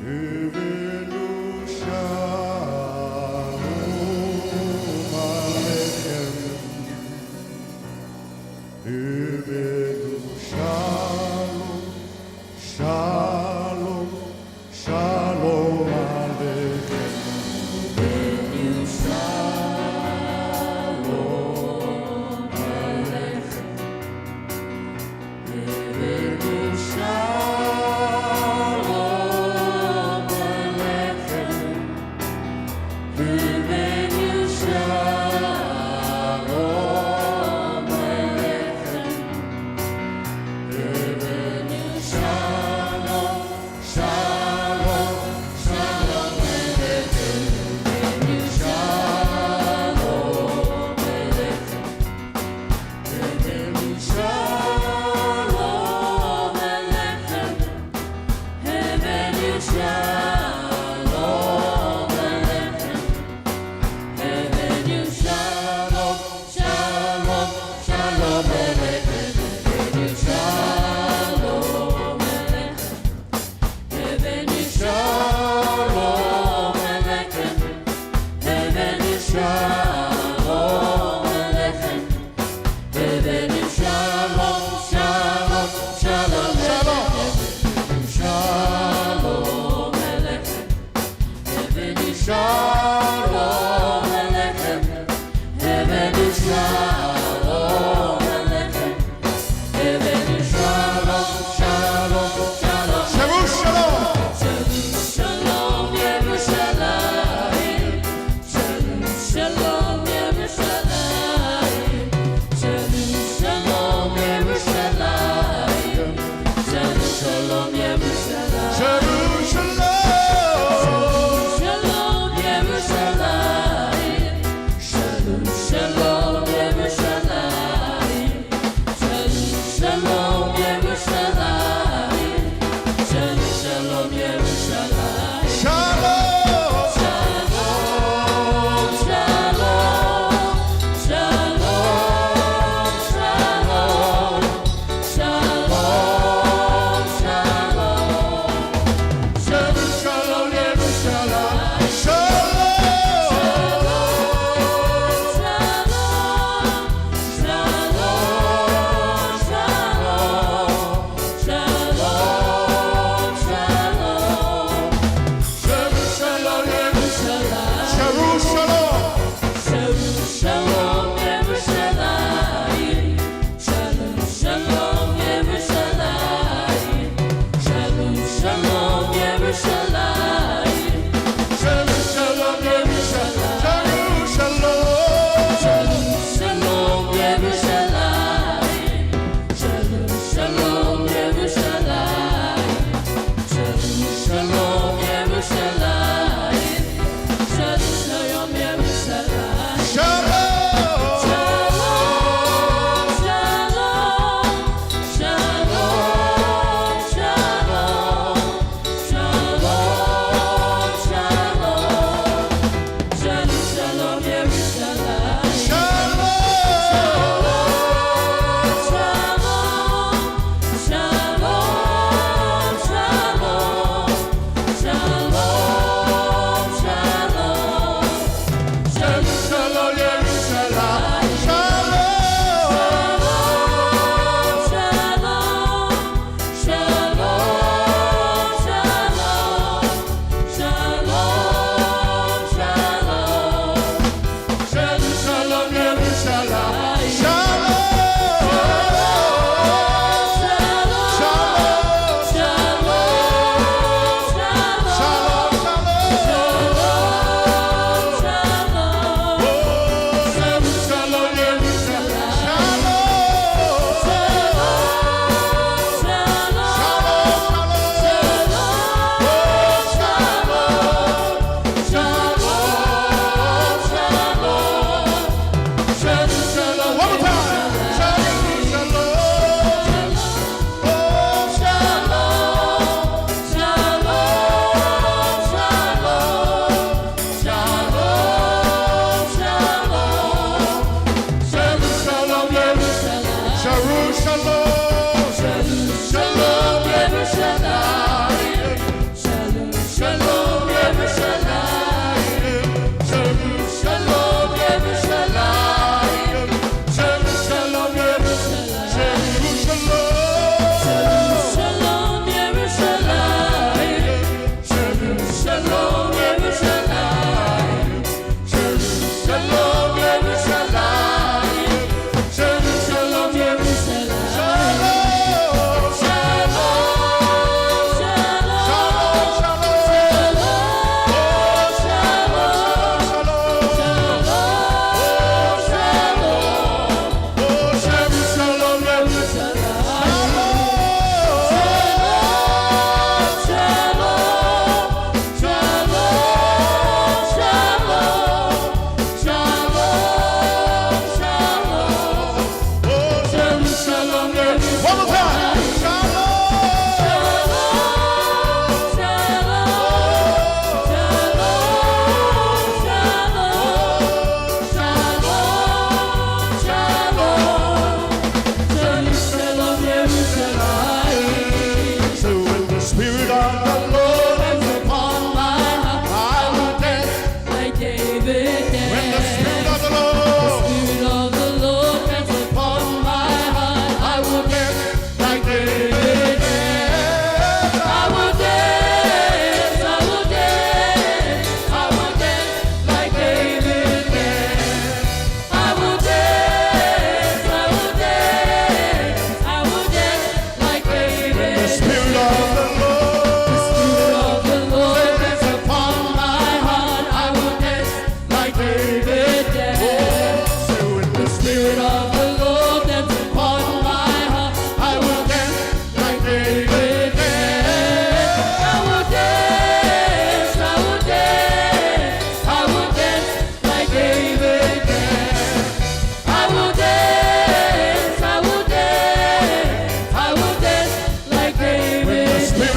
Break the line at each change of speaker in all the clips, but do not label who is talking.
הבאנו שלום עליכם, הבאנו שלום, שלום, שלום עליכם, הבאנו שלום עליכם, הבאנו שלום עליכם, הבאנו שלום עליכם, הבאנו שלום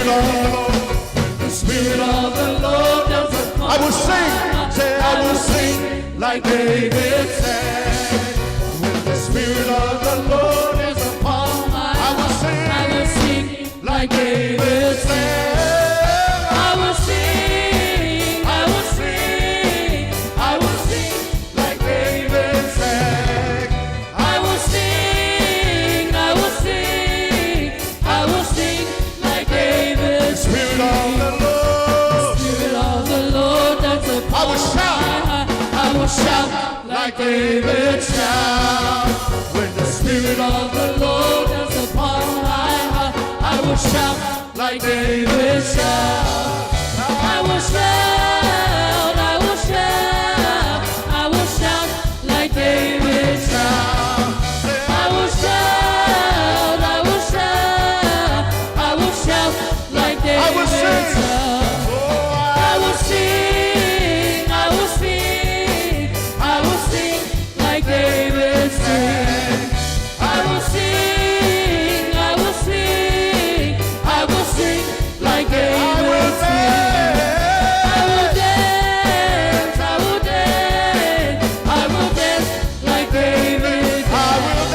Spirit of the Lord, the Spirit of the Lord is upon
I will sing, say I will sing
like David sang. When the Spirit of the Lord is upon my
I will sing,
I will sing like David sang. I will sing, I will sing, I will sing like David sang. I will sing, I will sing, I will sing like David sang.
Spirit of the Lord,
Spirit of the Lord that's upon
I will shout,
I will shout like David shout. When the Spirit of the Lord is upon my heart, I will shout like David shout. I will shout, I will shout, I will shout like David shout. I will shout, I will shout, I will shout like David shout. I will sing, I will sing, I will sing like David sang. I will sing, I will sing, I will sing like David sang. I will dance, I will dance, I will dance like David danced.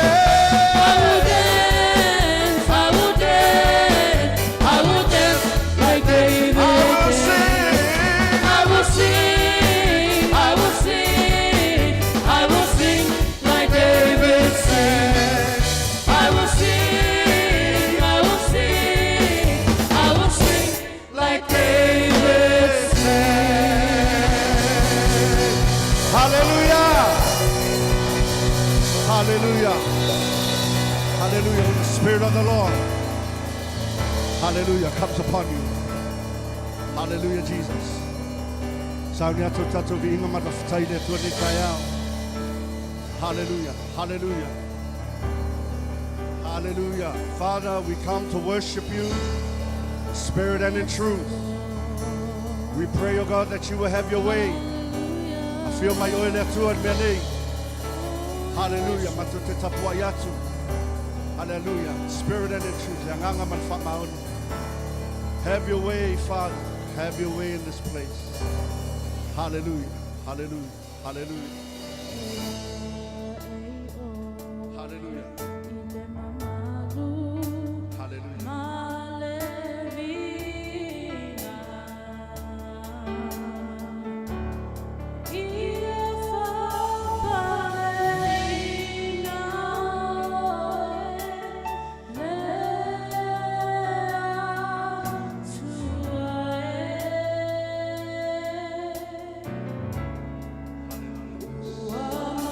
I will dance, I will dance, I will dance like David danced. I will sing, I will sing, I will sing like David sang. I will sing, I will sing, I will sing like David sang.
hallelujah, hallelujah, hallelujah. When the Spirit of the Lord, hallelujah, comes upon you, hallelujah, Jesus. Saunia to tato viinga matafutai le tuani kaya. Hallelujah, hallelujah, hallelujah. Father, we come to worship you in spirit and in truth. We pray, oh God, that you will have your way. I feel my oil tu and mene. Hallelujah, matute tapua yatu. Hallelujah, spirit and in truth. Yanganga manfa maoni. Have your way, Father. Have your way in this place. Hallelujah, hallelujah, hallelujah, hallelujah, hallelujah.
Wow.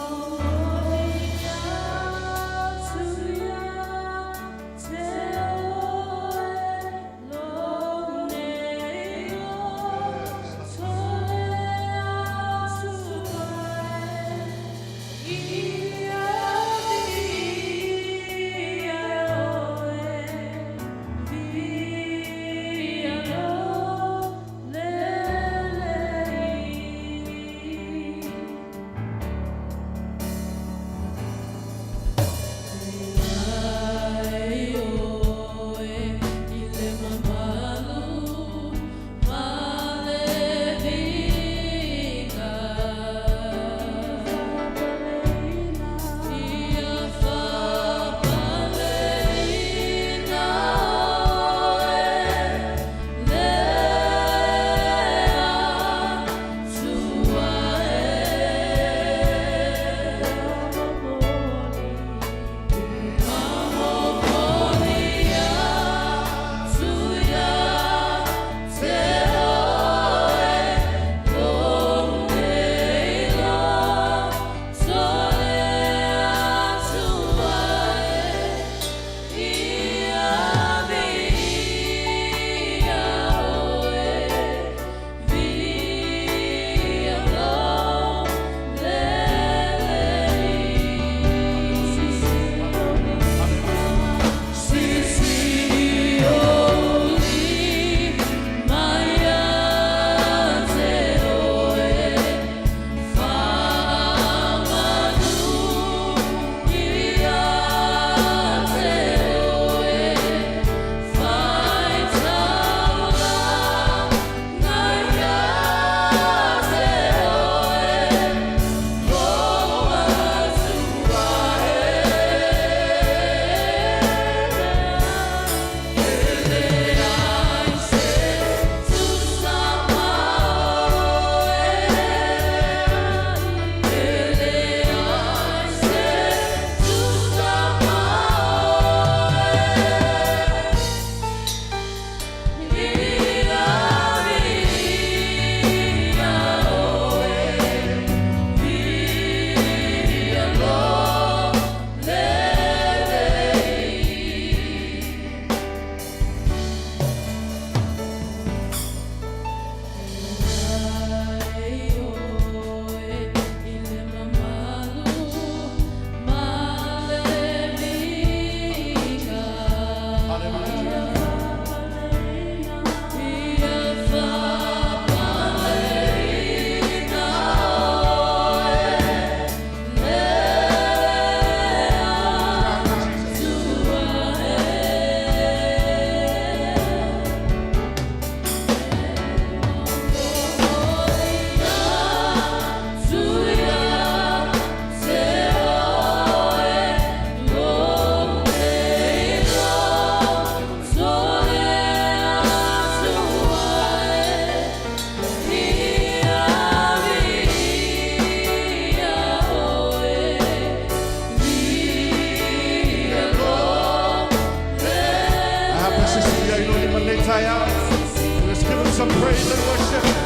some praise and worship.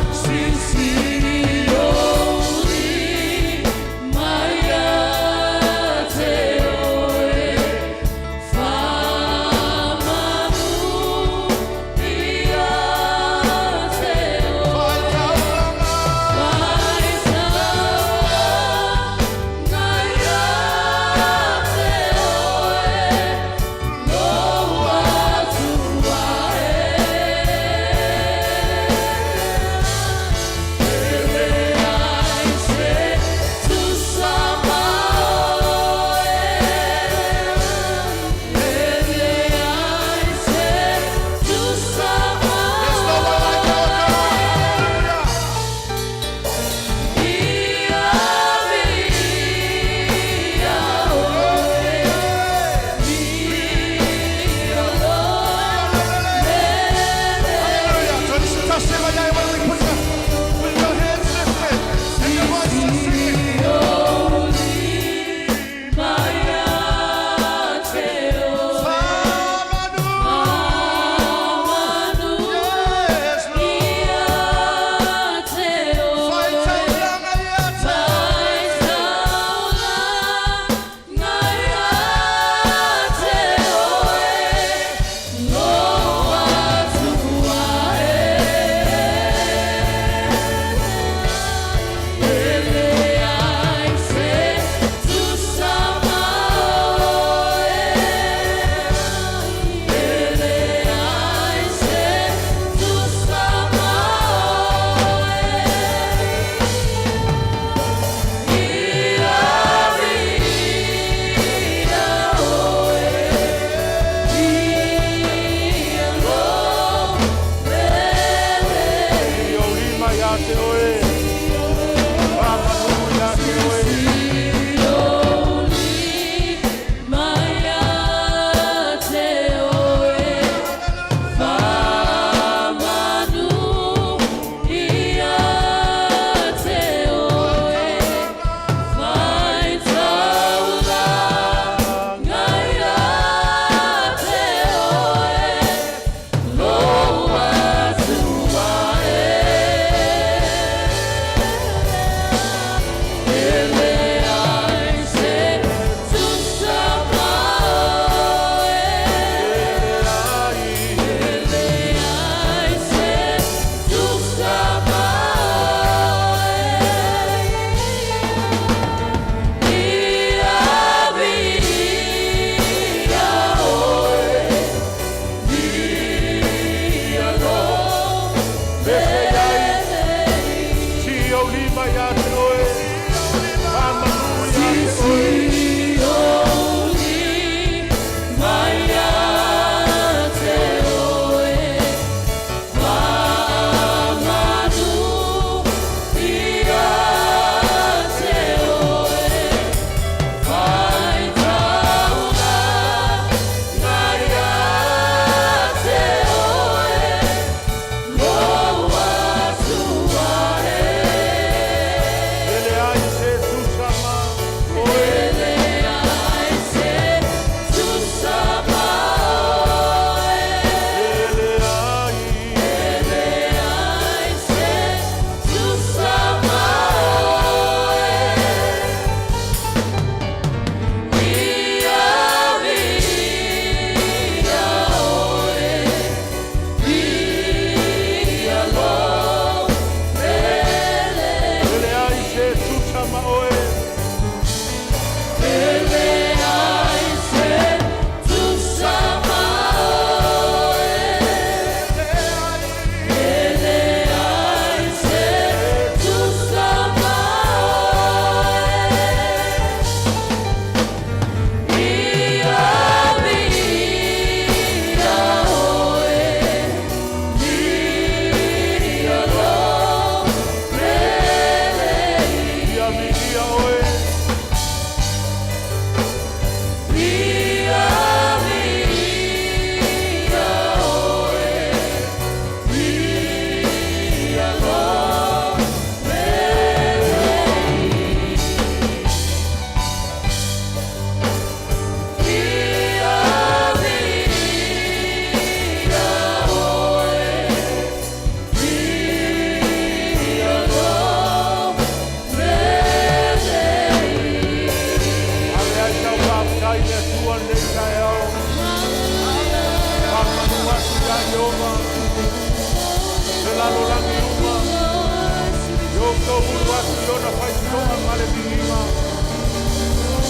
na pai toa male binima.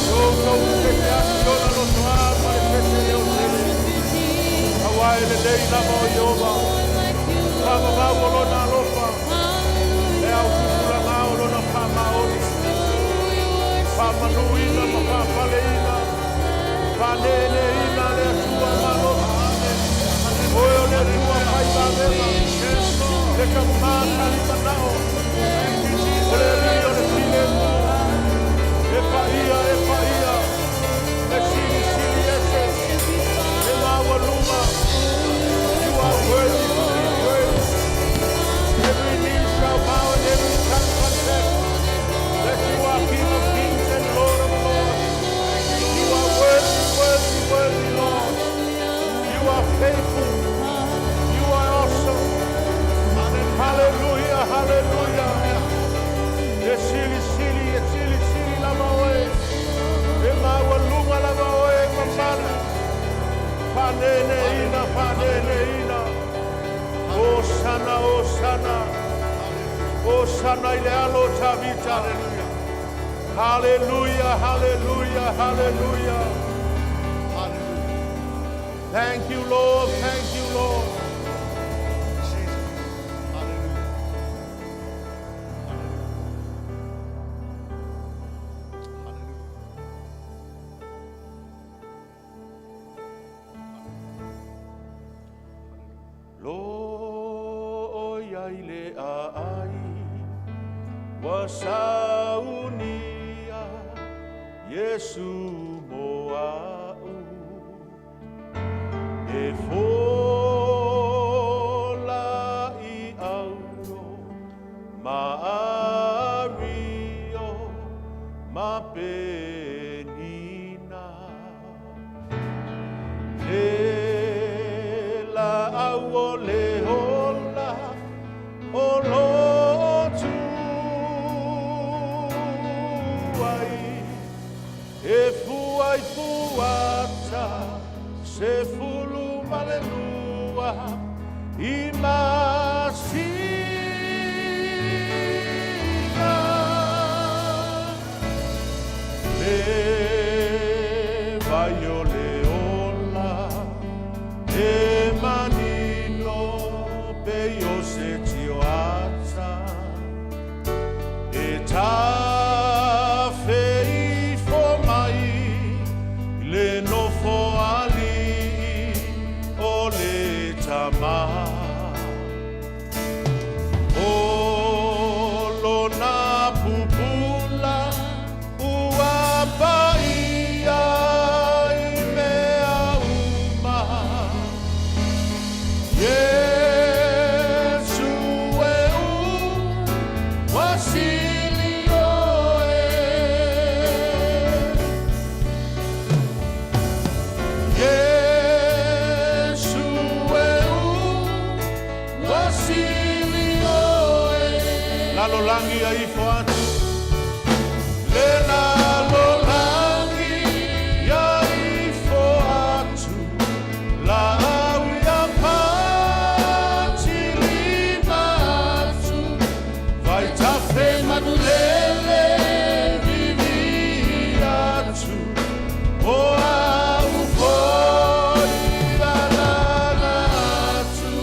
So no te aso na no toa male pete leo tele. Hawaii le dei na mo yoba. Pama mawolo na lopa. E au kukula na olo na pama oli. Pama nuina ma papa leina. Panele ina le atua malopa. Oyo le rua pai babema. Le kamata li manao. Ole rio le tile. E paia. Le sili ese. E maua luma. You are worthy to be praised. Every knee shall bow and every tongue confess that you are King of kings and Lord of lords. You are worthy, Lord. You are faithful. You are awesome. Hallelujah. Sili lama oe. E maua luma lama oe mamana. Panene ina. Osana. Osana ile alo tabita. Hallelujah. Thank you, Lord. Lo ile ai wasaunia Yesu moau e fola I auno maario mapenina la awole hola olotu ai e fuata se fulu malelua imasina le vaiole ola e manino pe yo se tioata e ta fei fo mai le no fo ali o le tama o lo na pupula ua paia I mea uma Yesu e u wasili oe Yesu e u wasili oe Lalo langi ai foatu Le lalo langi ai foatu La awia pati limatu Vai tafe manulele viviatu O au foi alalatu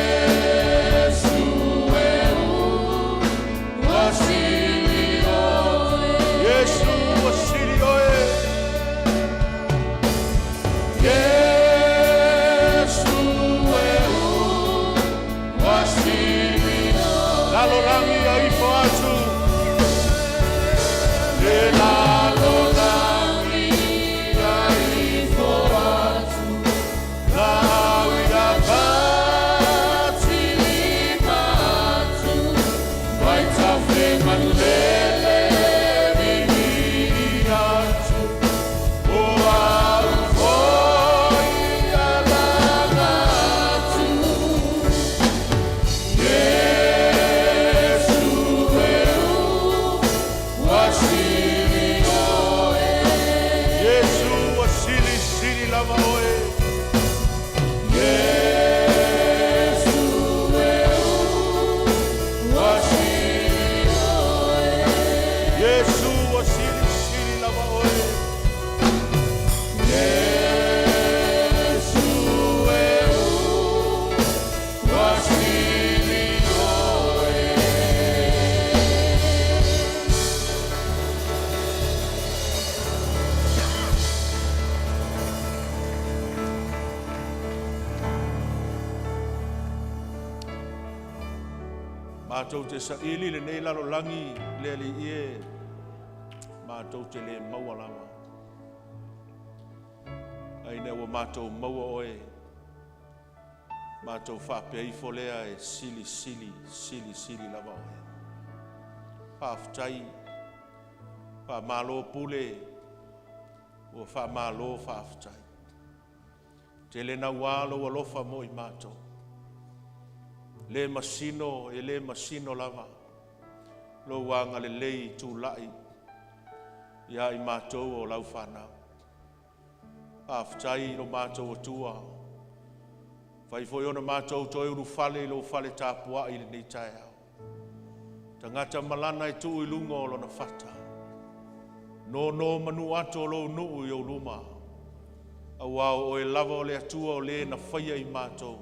Yesu e u
Mātou te saili le nei lalo langi le li ie. Mātou te le maua lama. Aina ua mātou maua oe. Mātou whapea i folea e sili lava oe. Whaftai. Whamalo pule. Ua whamalo whaftai. Te le na walo alofa mo i mātou. Le masino e le masino lava. Lo wanga le lei tu lai. Ia i mātou o lau whanau. Aftai lo mātou o tua. Whai foi ona mātou toi uru fale lo fale tāpua i le nei tae au. Tangata malana e tuu i lunga o lona whata. No manu ato lo nuu i o luma. Awao o e lava o le atua o le na whaia i mātou.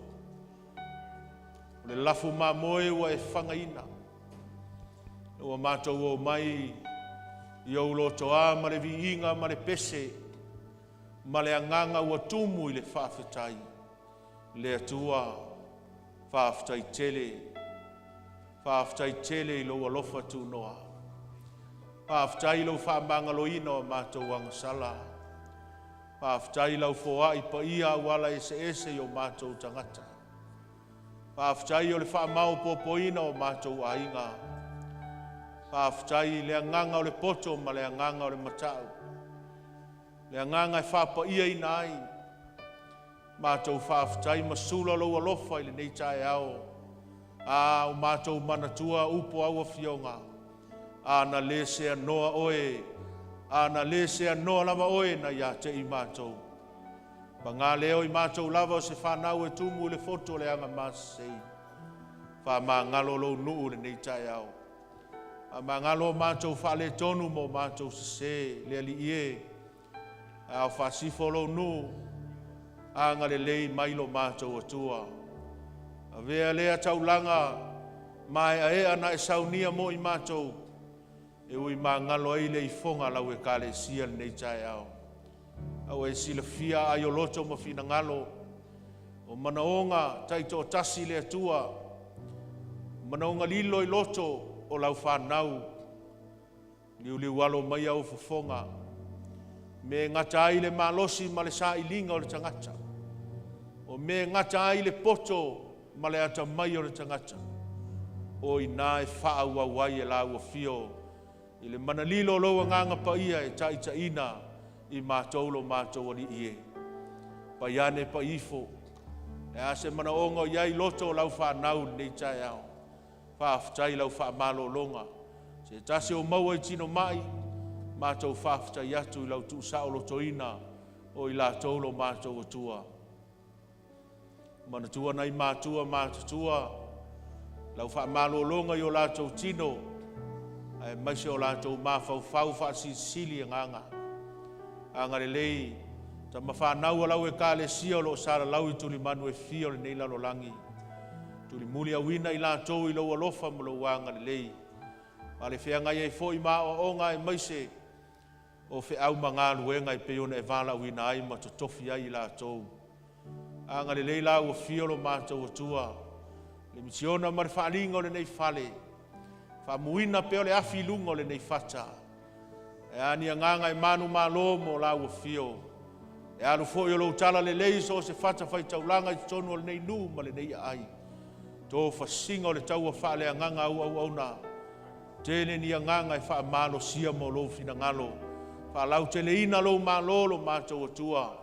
O le lafu mā moe wa e whangaina. Ua mātou o mai i au loto a ma le vi inga ma le pese. Ma le anganga ua tumu i le whawhetai. Le atua whawhetai tele. Whawhetai tele i lo alofa tu noa. Whawhetai lo whamanga lo ina o mātou angasala. Whawhetai lau foa i pa ia wala ese i o mātou tangata. Whawhetai o le whamau popoina o mātou ainga. Whawhetai le anganga o le poto ma le anganga o le matau. Le anganga e whapa ia i nai. Mātou whawhetai masula lo alofa i le nei tae ao. O mātou manatua upo au a fionga. Na le se anoa oe. Na le se anoa lava oe na ia te i mātou. Pa ngā leo i mātou lava o se whanau e tumu le foto le anga māsei. Wha mā ngalo lo nuu le nei tae ao. Mā ngalo mātou whale tonu mo mātou se le ali ie. Au whasifo lo nuu. Anga le lei mailo mātou atua. Vea lea taulanga. Mai a ana e saunia mo i mātou. E ui mā ngalo ai le i fonga lau e kale sia le nei tae ao. Au e sila fia ai o loto ma fina ngalo. O manaonga taito o tasi le atua. Manaonga lilo i loto o lau whanau. Liu walo mai au fufonga. Me ngata ai le malosi ma le sa ilinga o le tangata. O me ngata ai le poto ma le ata mai o le tangata. O ina e wha au awai e lau o fio. I le manalilo loa nganga pa ia e taita ina i mātou lo mātou ani ie. Pa iane pa ifo. E ase mana ongo iai loto lau whanau nei tae au. Whawhetai lau whamalo longa. Se tase o maua i tino mai. Mātou whawhetai atu i lau tu sao loto ina. O i la tolo mātou atua. Manatua nei mātua. Lau whamalo longa i o lātou tino. Ai mai se o lātou mawhau whaasisili nganga. Anga le lei. Ta mawhanau lau e ka le sia o lo sara lau i tuli manu e fia o le nei lalo langi. Tuli muli a wina i lātou i lau alofa mo lo wanga le lei. Ma le whea ngai e fo i maa o onga e mai se. O whe au mga luenga i peona e wala wina ai ma to tofi ai i lātou. Anga le lei lau o fia o lo mātou atua. Le misiona ma le whaalinga o le nei fale. Whamuina peo le afi lungo le nei fata. E ani anganga e manu malo mo lau o fio. E alu fo i o lo tala le lei so se fata fai taulanga i tonu o le nei nu ma le nei ai. Tō whasinga o le tau a wha le anganga au na. Tēne ni anganga e wha malo sia mo lo fina ngalo. Wha lau tele ina lo malo lo mātou atua.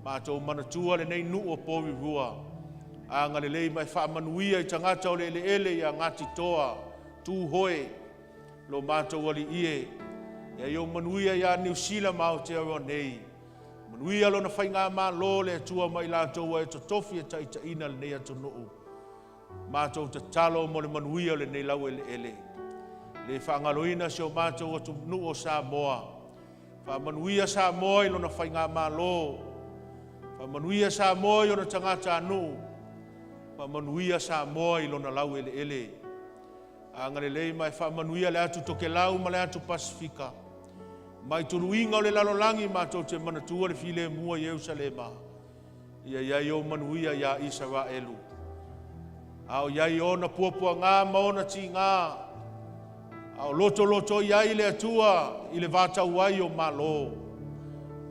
Mātou manatua le nei nu o powi rua. Anga le lei mai wha manuia i tangata o le ele i a ngati toa. Tu hoe lo mātou ali ie. Ia yo manuia ia New Zealand mau te awa nei. Manuia lo na whai ngā mā lo le atua mai lātou e to tofi e taita ina le nei atu nuu. Mātou te talo mo le manuia le nei lau ele. Le whaangaloina se o mātou atu nuu o Samoa. Wha manuia Samoa i lo na whai ngā mā lo. Wha manuia Samoa i lo na tangata anu. Wha manuia Samoa i lo na lau ele. Angare lei mai whamanuia le atu toke lau ma le atu Pasifika. Mai tuluinga o le lalolangi mātou te manatua le file mua i Eusalema. Ia o manuia ia Israelu. Au iai ona puapua ngā maona ti ngā. Au loto iai le atua i le vātau ai o malo.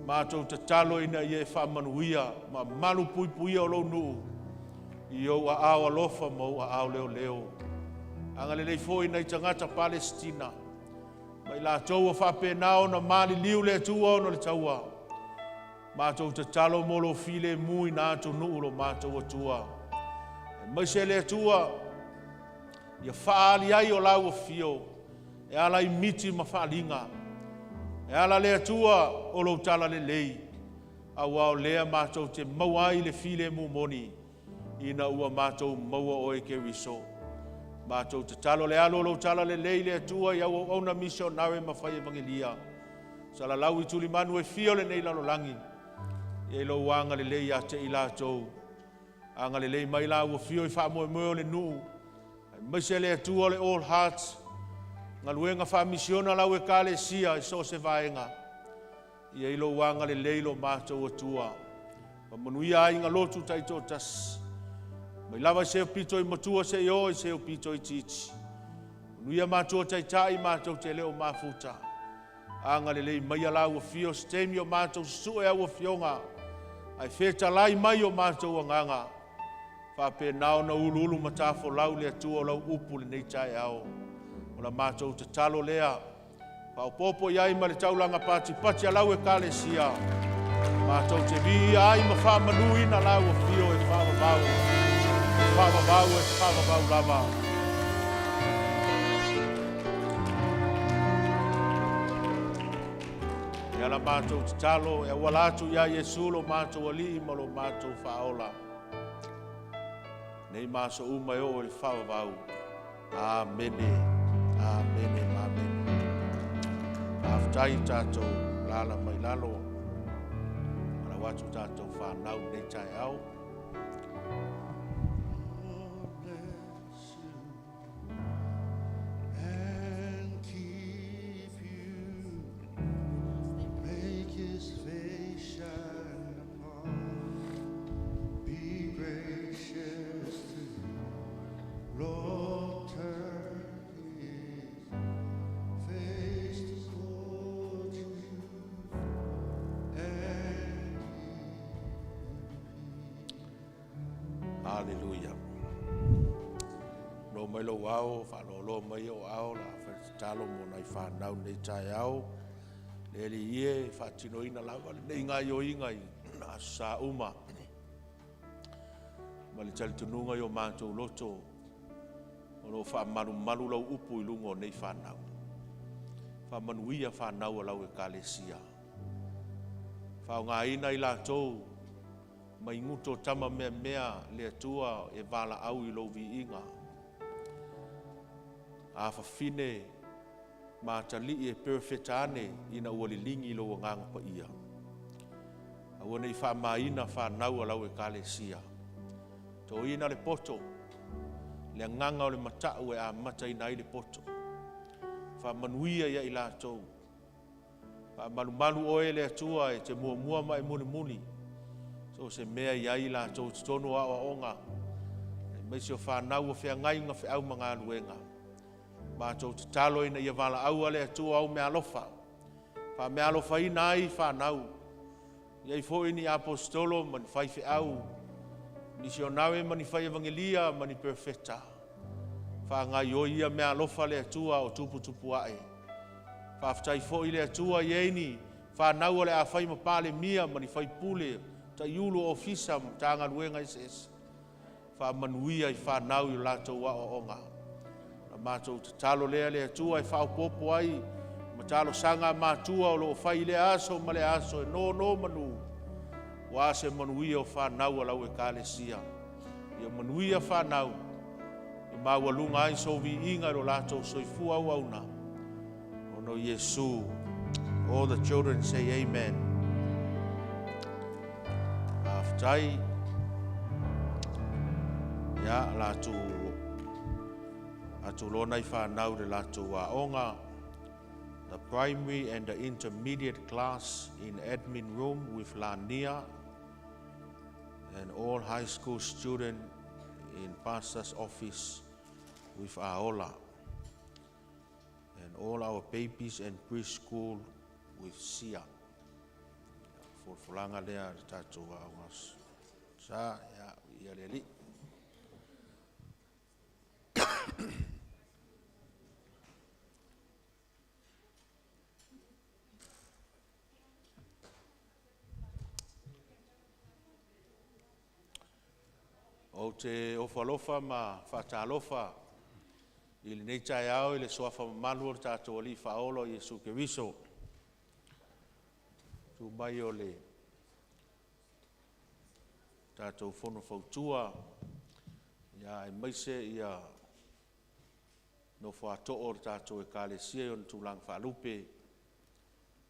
Mātou te talo ina i e whamanuia, ma malu puipuia o lou nuu. I au a au alofa mo a au leo. Anga le leifo ina i tangata Palestina. Mai la tau a whapenao na mali liu le atua o na le taua. Mātou te talo molo file mui nā tu nuu lo mātou atua. Mai se le atua, ia whaali ai o lau o fio. E ala i miti ma whaalinga. E ala le atua o lo tala le lei. Awa o lea mātou te maua ai le file mu moni. Ina ua mātou maua o e ke riso. Mātou te talo le alo lo tala le lei le atua. Ia o ona misionare ma whai evangelia. Sala lau i tuli manu e fio le nei lalo langi. E lo wanga le lei a te ilatou. Anga le lei mai la ua fio i wha moe moe le nuu. Mai se le atua le All Hearts. Nga luenga wha misiona lau e kale sia i so se vaenga. Ia ilo wanga le leilo mātou atua. Pa manuia ai nga lotu taito tas. Mai lava se o pito i matua se o i se o pito i titi. Manuia mātua taitai mātou te leo mafuta. Anga le lei mai alau a fio stemi o mātou sue au a fionga. Ai feta lai mai o mātou anganga. Whape nao na ulu matafo lau le atua o lau upu le nei tai ao. O la mātou te talo lea. Pao popo iai ma le taulanga pati alau e kale sia. Mātou te vi ai ma whamanu ina lau o fio e whamabau. Whamabau e whamabau lava. E ala mātou te talo e walatu ia Yesu lo mātou ali ma lo mātou whaola. Nei māso umai o e whawavau. Amene, amene, amene. Aftai tātou lala mai lalo. Ala watu tātou whanau nei tai au. Hallelujah. No mai lo wao, whanolo mai o ao, la whanitalo mo nai whanau nei tai au. Lele ie, whatino ina lawa, nei ngai o ingai, na sa uma. Ma le tali tununga i o mātou loto, o lo whamaru lau upu i lungo nei whanau. Whamanuia whanau a lau e kalesia. Whao ngā ina i la tau, mai nguto tama mea le atua e wala au i lo vi inga. A whawhine ma tali e perfetane ina ua li lingi lo nganga pa ia. A ua nei whamaina whanau a lau e kalesia. Tō ina le poto, le nganga o le matau e a mata ina i le poto. Whamanuia ia i la tau. Whamalu oe le atua e te mua mai muni. So se mea iai la tau titono a onga. Mai se o whanau o whea ngai nga wheau mga luenga. Ma tau te talo ina ia wala au ale atua au mea alofa. Wha mea alofa ina ai whanau. Iai fo ini apostolo mani whai wheau. Misionawe mani whai evangelia mani perfecta. Wha ngai o ia mea alofa le atua o tupu ae. Wha aftai fo i le atua ieni. Whanau ale a whai mapale mia mani whai pule. Ta iulu ofisa tanga luenga ises. Wha manuia i whanau i lato wa o onga. Na mātou te talo lea le atua i whao popo ai. Ma talo sanga mātua o lo whai le aso ma le aso e no manu. Wa se manuia o whanau a lau e kalesia. Ia manuia whanau. I mawalunga ai so vi inga ro lato soifua wauna. Ono Yesu. All the children say amen. Tai ya latu lona I whanau le latu onga, the primary and the intermediate class in admin room with Lania and all high school students in pastor's office with Aola. And all our babies and preschool with Sia. Fulanga lea tātou awas. Sa ya ia leli. O te ofalofa ma whatalofa i le nei tai au i le soafa mamalu o le tātou ali whaolo i Jesu Keriso. Tu mai o le tātou whono whautua ia e maise ia no whaato o le tātou e kālesia o le tūlang whaalupe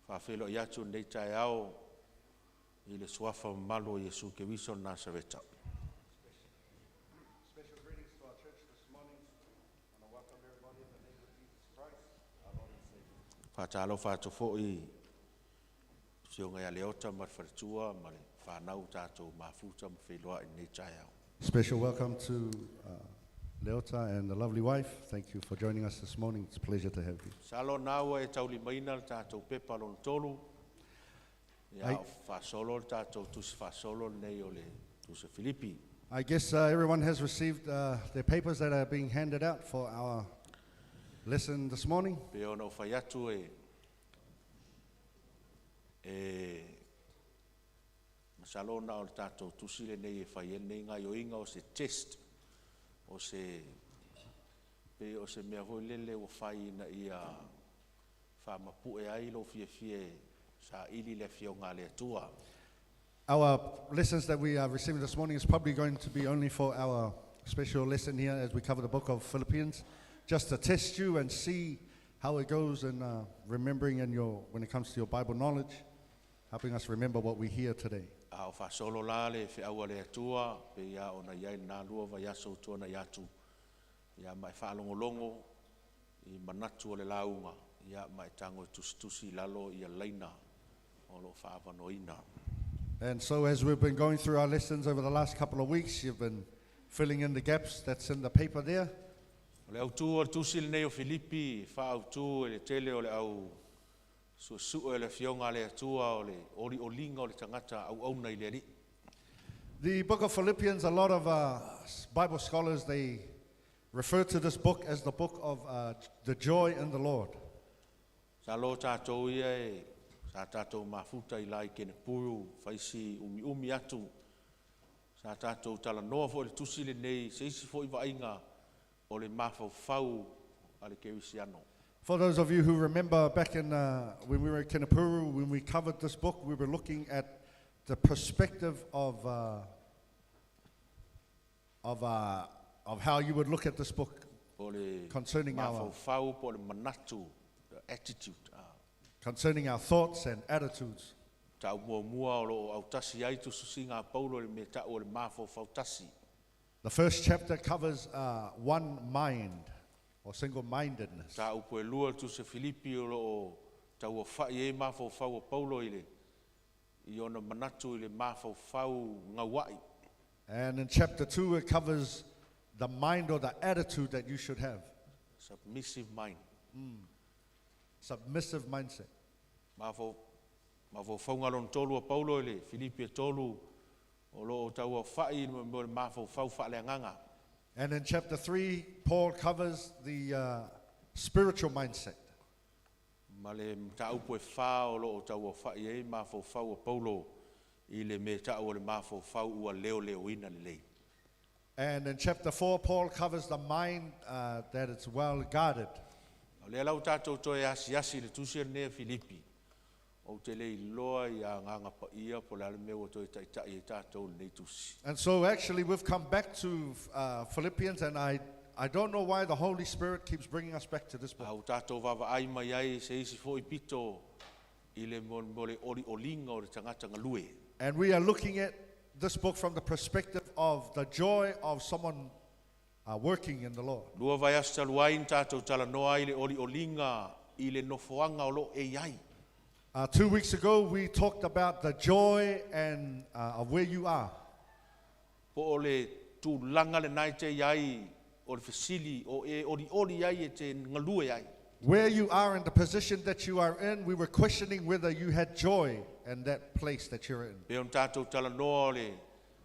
whawhelo i atu nei tai au i le soafa mamalu o Jesu Keriso Nasareta. Whātalo whātofo i sio ngai aleota ma wharitua ma le whanau tātou mafuta ma wheloa i nei tai au.
Special welcome to Leota and the lovely wife. Thank you for joining us this morning. It's a pleasure to have you.
Salo naua e tauli maina le tātou pepa lon tolu. Ia o whasolo le tātou tusi whasolo nei o le tusi Filipi.
I guess everyone has received their papers that are being handed out for our lesson this morning.
Pe ono whai atu masalo na o le tātou tusi le nei e whai nei ngai o inga o se test o se pe o se mea hoi lele o whai na ia whamapu e ai lo fie fie sa ili le fio ngā le atua.
Our lessons that we are receiving this morning is probably going to be only for our special lesson here as we cover the book of Philippians, just to test you and see how it goes in remembering when it comes to your Bible knowledge, helping us remember what we hear today.
A o whasolo la le whi aua le atua, pe ia o na iai nā lua wa yaso tua na iatu. Ia mai whaalongolongo i manatu o le launga. Ia mai tango tusi lalo ia leina o lo whaavanoina.
And so as we've been going through our lessons over the last couple of weeks, you've been filling in the gaps that's in the paper there.
O le autu o le tusi le nei o Filipi, whaautu e le tele o le au suo e le fionga le atua o le ori o linga o le tangata au au nei le ri.
The book of Philippians, a lot of Bible scholars, they refer to this book as the book of the joy in the Lord.
Sa lo tātou ia e, sa tātou mafuta i lai kene puru, whaisi umi atu. Sa tātou tala noa fo le tusi le nei, se isi fo i wainga o le mafau fau a le kerisiano.
For those of you who remember back in when we were at Kinapuru, when we covered this book, we were looking at the perspective of how you would look at this book concerning our
fau po le manatu, the attitude.
Concerning our thoughts and attitudes.
Ta mua o lo au tasi ai tu susinga paulo le me ta o le mafau fau tasi.
The first chapter covers one mind or single-mindedness.
Ta upo e lua tu se Filipi o lo ta ua whai e mafau fau o paulo ile. I ona manatu ile mafau fau ngawai.
And in chapter 2 it covers the mind or the attitude that you should have.
Submissive mind.
Submissive mindset.
Mafau fau ngalon tolu o paulo ile. Filipi e tolu o lo ta ua whai mo le mafau fau whaaleanganga.
And in chapter 3, Paul covers the spiritual mindset.
Male ta upo e fa o lo ta ua whai e mafau fau o paulo I le me ta o le mafau fau ua leo ina le lei.
And in chapter 4, Paul covers the mind that it's well guarded.
O le lau tātou toi asi le tusi nea Filipi. O te lei loa I a nganga pa ia po le alme o toi tai e tātou nei tusi.
And so actually we've come back to Philippians, and I don't know why the Holy Spirit keeps bringing us back to this book.
Au tātou wawa ai mai ai se isi fo I pito I le mo le ori o linga o le tangata ngalue.
And we are looking at this book from the perspective of the joy of someone working in the Lord.
Lua vai as taluain tātou tala noa I le ori o linga I le nofoanga o lo e ai.
2 weeks ago, we talked about the joy and of where you are.
Po o le tūlanga le nai te iai o le fesili o e ori iai e te ngalua iai.
Where you are in the position that you are in, we were questioning whether you had joy in that place that you're in.
Pe on tātou tala noa le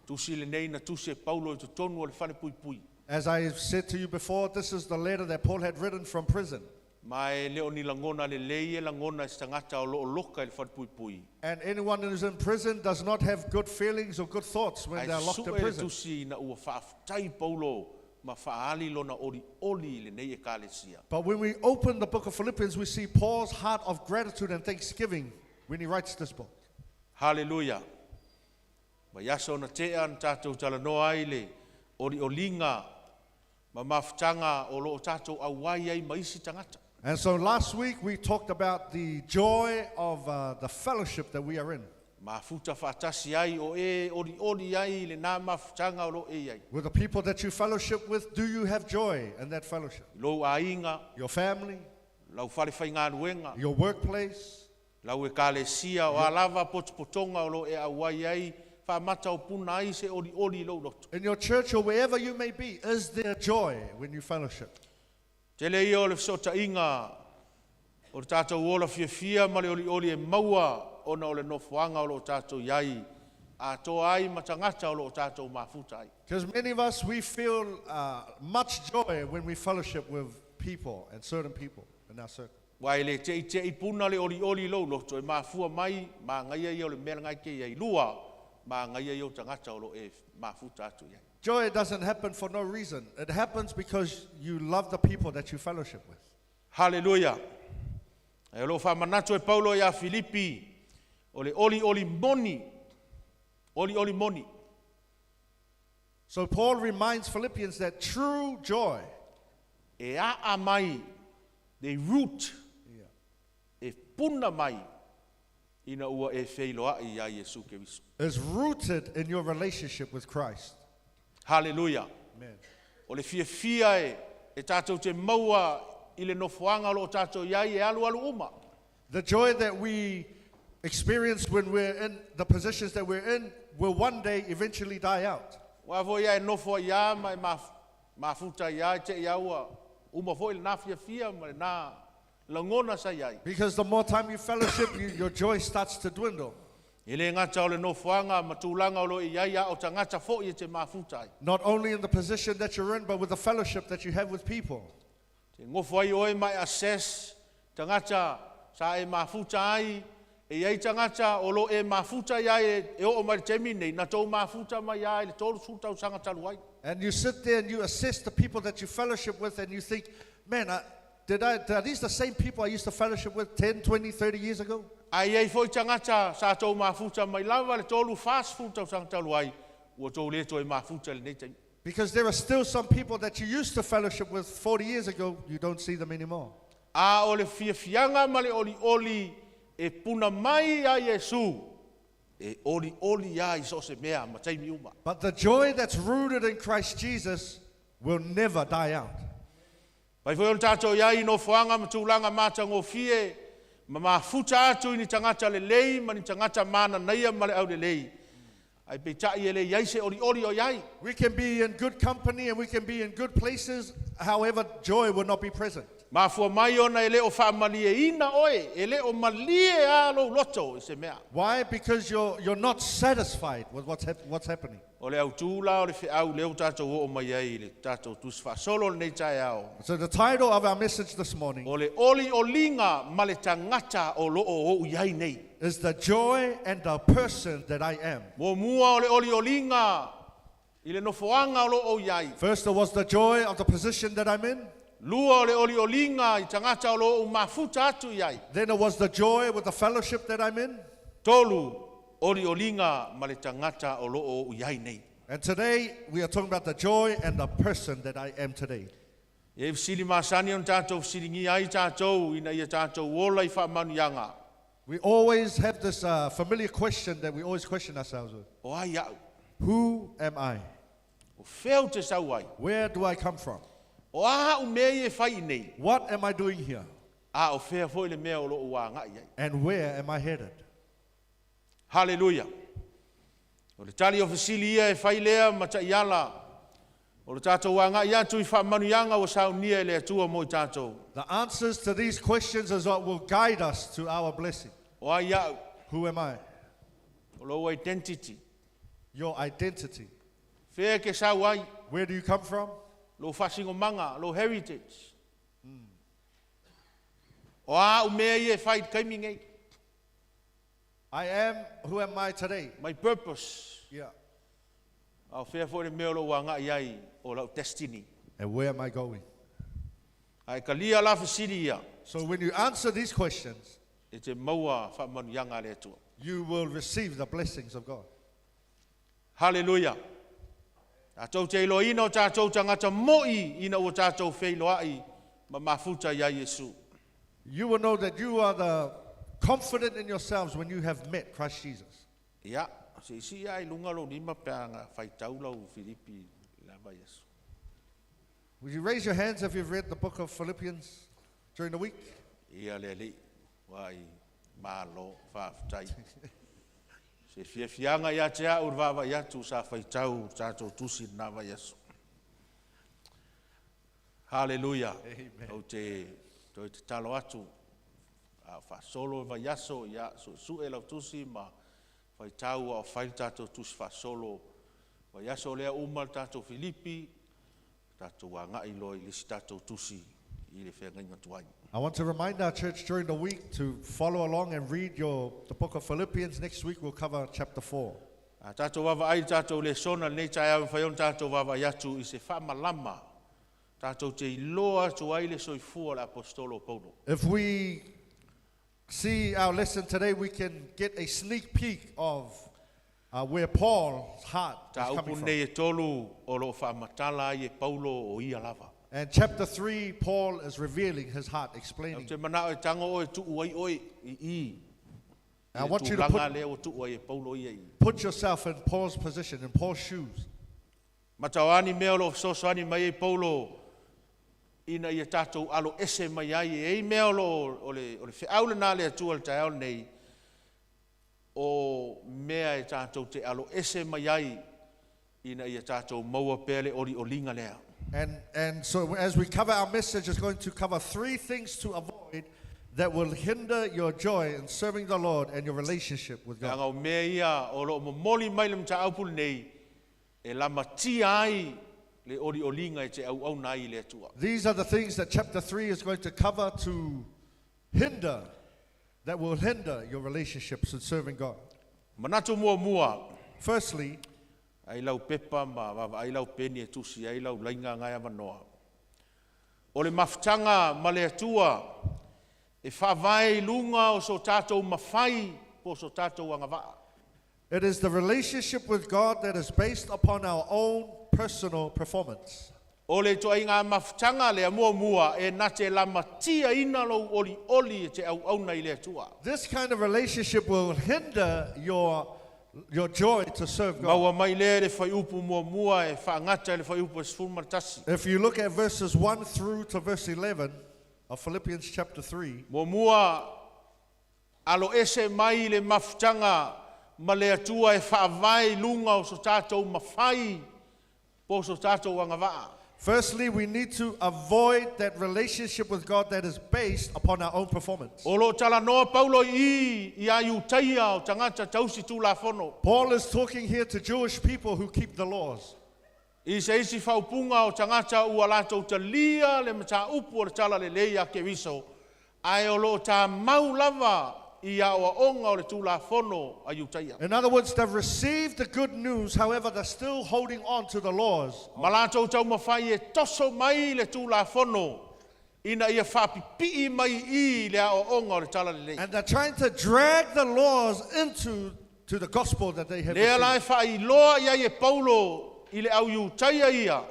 tusi le nei na tusi e Paulo i tu tonu o le whare pui pui.
As I said to you before, this is the letter that Paul had written from prison.
Mai leo ni langona le lei e langona e stangata o lo loka i le whare pui pui.
And anyone who's in prison does not have good feelings or good thoughts when they're locked in
Ai
prison.
tusi na ua whaafutai Paulo ma whaali lona ori le nei e kālesia.
But when we open the book of Philippians, we see Paul's heart of gratitude and thanksgiving when he writes this book.
Hallelujah. Ma yaso na tea na tātou tala noa ai le ori olinga ma mafutanga o lo tātou awai ai maisi tangata.
And so last week we talked about the joy of the fellowship that we are in.
Mafuta whaatasi ai o e ori ai le nā mafutanga o lo e ai.
With the people that you fellowship with, do you have joy in that fellowship?
Lo ainga,
Your family,
lau whare whai ngā ruenga,
your workplace,
lau e kālesia o alava potopotonga o lo e awai ai, whaamata o puna ai se ori lo roto.
in your church or wherever you may be, is there joy when you fellowship?
Te le ia o le sota inga, o le tātou ola fia ma le ori e maua ona o le nofuanga o lo tātou iai, a toa ai matangata o lo tātou mafuta ai.
Because many of us, we feel much joy when we fellowship with people and certain people in our circle.
Wai le te i puna le ori lo loto e mafua mai, ma ngai ai o le mea ngai ke iai lua, ma ngai ai o tangata o lo e mafuta atu iai.
Joy doesn't happen for no reason. It happens because you love the people that you fellowship with.
Hallelujah. E lo whamanatu e Paulo ia Filipi, o le oli moni, oli moni.
So Paul reminds Philippians that true joy
E a mai, the root, e puna mai, ina ua e wheiloa i a Yesu Keriso.
is rooted in your relationship with Christ.
Hallelujah.
Amen.
O le fia e tātou te maua i le nofuanga lo tātou iai e alu uma.
The joy that we experience when we're in the positions that we're in will one day eventually die out.
Wa vo ia e nofo ia mai mafuta ia te iaua uma fo il na fia ma na langona sa iai.
Because the more time you fellowship, your joy starts to dwindle.
I le ngata o le nofuanga matulanga o lo iai o tangata fo i te mafuta ai.
Not only in the position that you're in, but with the fellowship that you have with people.
Te ngofo ai oe mai assess tangata sa e mafuta ai e iai tangata o lo e mafuta iai e o mai temi nei na tau mafuta mai ai le tolu suta usanga talu ai.
And you sit there and you assess the people that you fellowship with and you think, man, are these the same people I used to fellowship with 10, 20, 30 years ago?
Ai ai foi tangata sa tau mafuta mai lava le tolu fast futa usanga talu ai ua tau le toi mafuta le nei temi.
Because there are still some people that you used to fellowship with 40 years ago, you don't see them anymore.
A o le fianga ma le oli e puna mai a Yesu e oli ai so se mea ma taimi uma.
But the joy that's rooted in Christ Jesus will never die out.
Pai foi on tātou iai no fuanga matulanga mata ngofie ma mafuta atu ni tangata le lei ma ni tangata mana naia ma le au le lei. Ai pe tai ele iai se ori o iai.
We can be in good company and we can be in good places, however, joy will not be present.
Mafua mai ona ele o whaamalie ina oe, ele o malie a lo loto i se mea.
Why? Because you're not satisfied with what's happening.
O le au tūla o le whiau leo tātou o mai ai le tātou tus whasolo nei tai ao.
So the title of our message this morning
O le oli o linga ma le tangata o lo o iai nei.
is the joy and the person that I am.
Mo mua o le oli o linga i le nofoanga o lo o iai.
First, there was the joy of the position that I'm in.
Lua o le oli o linga i tangata o lo o mafuta atu iai.
Then there was the joy with the fellowship that I'm in.
Tolu oli o linga ma le tangata o lo o iai nei.
And today, we are talking about the joy and the person that I am today.
E fsili masani on tātou fsilingi ai tātou ina ia tātou ola i whaamanuianga.
We always have this familiar question that we always question ourselves with.
O ai au.
Who am I?
O wheu te sau ai.
Where do I come from?
O aha u mea e whai nei.
What am I doing here?
A o whea foi le mea o lo ua ngai ai.
And where am I headed?
Hallelujah. O le tali o fasili ia e whai lea ma ta iala. O le tātou wanga ia tui whaamanuianga o saunia le atua mo i tātou.
The answers to these questions is what will guide us to our blessing.
O ai au,
Who am I?
o lo identity.
Your identity.
Whea ke sau ai,
Where do you come from?
lo whasingo manga, lo heritage. O a u mea i e whai kaimingei.
I am, who am I today?
My purpose.
Yeah.
Au whea fo le mea lo wanga iai o lau destiny.
And where am I going?
Ai ka lia la whisiri ia,
So when you answer these questions,
e te maua whaamanuianga le atua.
you will receive the blessings of God.
Hallelujah. Tātou te ilo ina o tātou tangata moi ina o tātou wheiloai ma mafuta ia Yesu.
You will know that you are the confident in yourselves when you have met Christ Jesus.
Ia, se isi ai lunga lo lima peanga whaitau lau Filipi lava Yesu.
Would you raise your hands if you've read the book of Philippians during the week?
Ia le li, wai malo whaafutai. Se fiafianga ia te au rava iatu sa whaitau tātou tusi nava Yesu. Hallelujah.
Amen.
O te talo atu. Wha solo va yaso ia su e lau tusi ma whaitau a whail tātou tusi wha solo. Va yaso lea umal tātou Filipi. Tātou wanga i loi lisi tātou tusi i le whenga inga tuai.
I want to remind our church during the week to follow along and read the book of Philippians. Next week we'll cover chapter 4.
Tātou wawa ai tātou le sona nei tai au whaion tātou wawa iatu i se whamalama. Tātou te iloa tu ai le soifua le apostolo Paulo.
If we see our lesson today, we can get a sneak peek of where Paul's heart
Tā
is
upu
coming from.
nei e tolu o lo whamatala ai e Paulo o ia lava.
And chapter 3, Paul is revealing his heart,
Au
explaining.
te manao e tango o e tuu ai oi i.
I want you to put,
lea o tuu ai e Paulo ia i.
put yourself in Paul's position, in Paul's shoes.
Matawani mea lo sosoani mai e Paulo ina ia tātou alo ese mai ai e ei mea lo o le whiaule nā le atua le tai au nei o mea e tātou te alo ese mai ai ina ia tātou maua pele ori o linga lea.
And so as we cover our message, it's going to cover 3 things to avoid that will hinder your joy in serving the Lord and your relationship with
Ka
God.
ngau mea ia o lo momoli mai le mta aupul nei e lama tia ai le ori o linga e te au nai le atua.
These are the things that chapter 3 is going to cover to hinder, that will hinder your relationships in serving God.
Manatu mua
Firstly,
ai lau pepa ma wawa ai lau peni e tusi ai lau lainga ngai avanoa. O le mafutanga ma le atua e whawai lunga o so tātou mawhai po so tātou angawaa.
it is the relationship with God that is based upon our own personal performance.
O le toa inga mafutanga le mua e na te lama tia ina lau oli e te au nei le atua.
This kind of relationship will hinder your joy to serve God.
Maua mai le le whai upu mua e whaangata le whai upu e sfulmatasi.
If you look at verses 1 through to verse 11 of Philippians chapter 3,
Mua alo ese mai le mafutanga ma le atua e whaavai lunga o so tātou mawhai po so tātou angawaa.
firstly, we need to avoid that relationship with God that is based upon our own performance.
O lo tala noa Paulo i ayu taia o tangata tausi tū la whono.
Paul is talking here to Jewish people who keep the laws.
I se isi whaupunga o tangata ua lātou ta lia le mata upu o le tala le leia ke viso. Ai o lo ta mau lava i a o onga o le tū la whono ayu taia.
In other words, they've received the good news, however, they're still holding on to the laws.
Ma lātou tau mawhai e toso mai le tū la whono. Ina ia whapipi mai i le a o onga o le tala le leia.
And they're trying to drag the laws into the gospel that they have
Lea lai
received.
whai loa ia e Paulo i le au yu taia ia.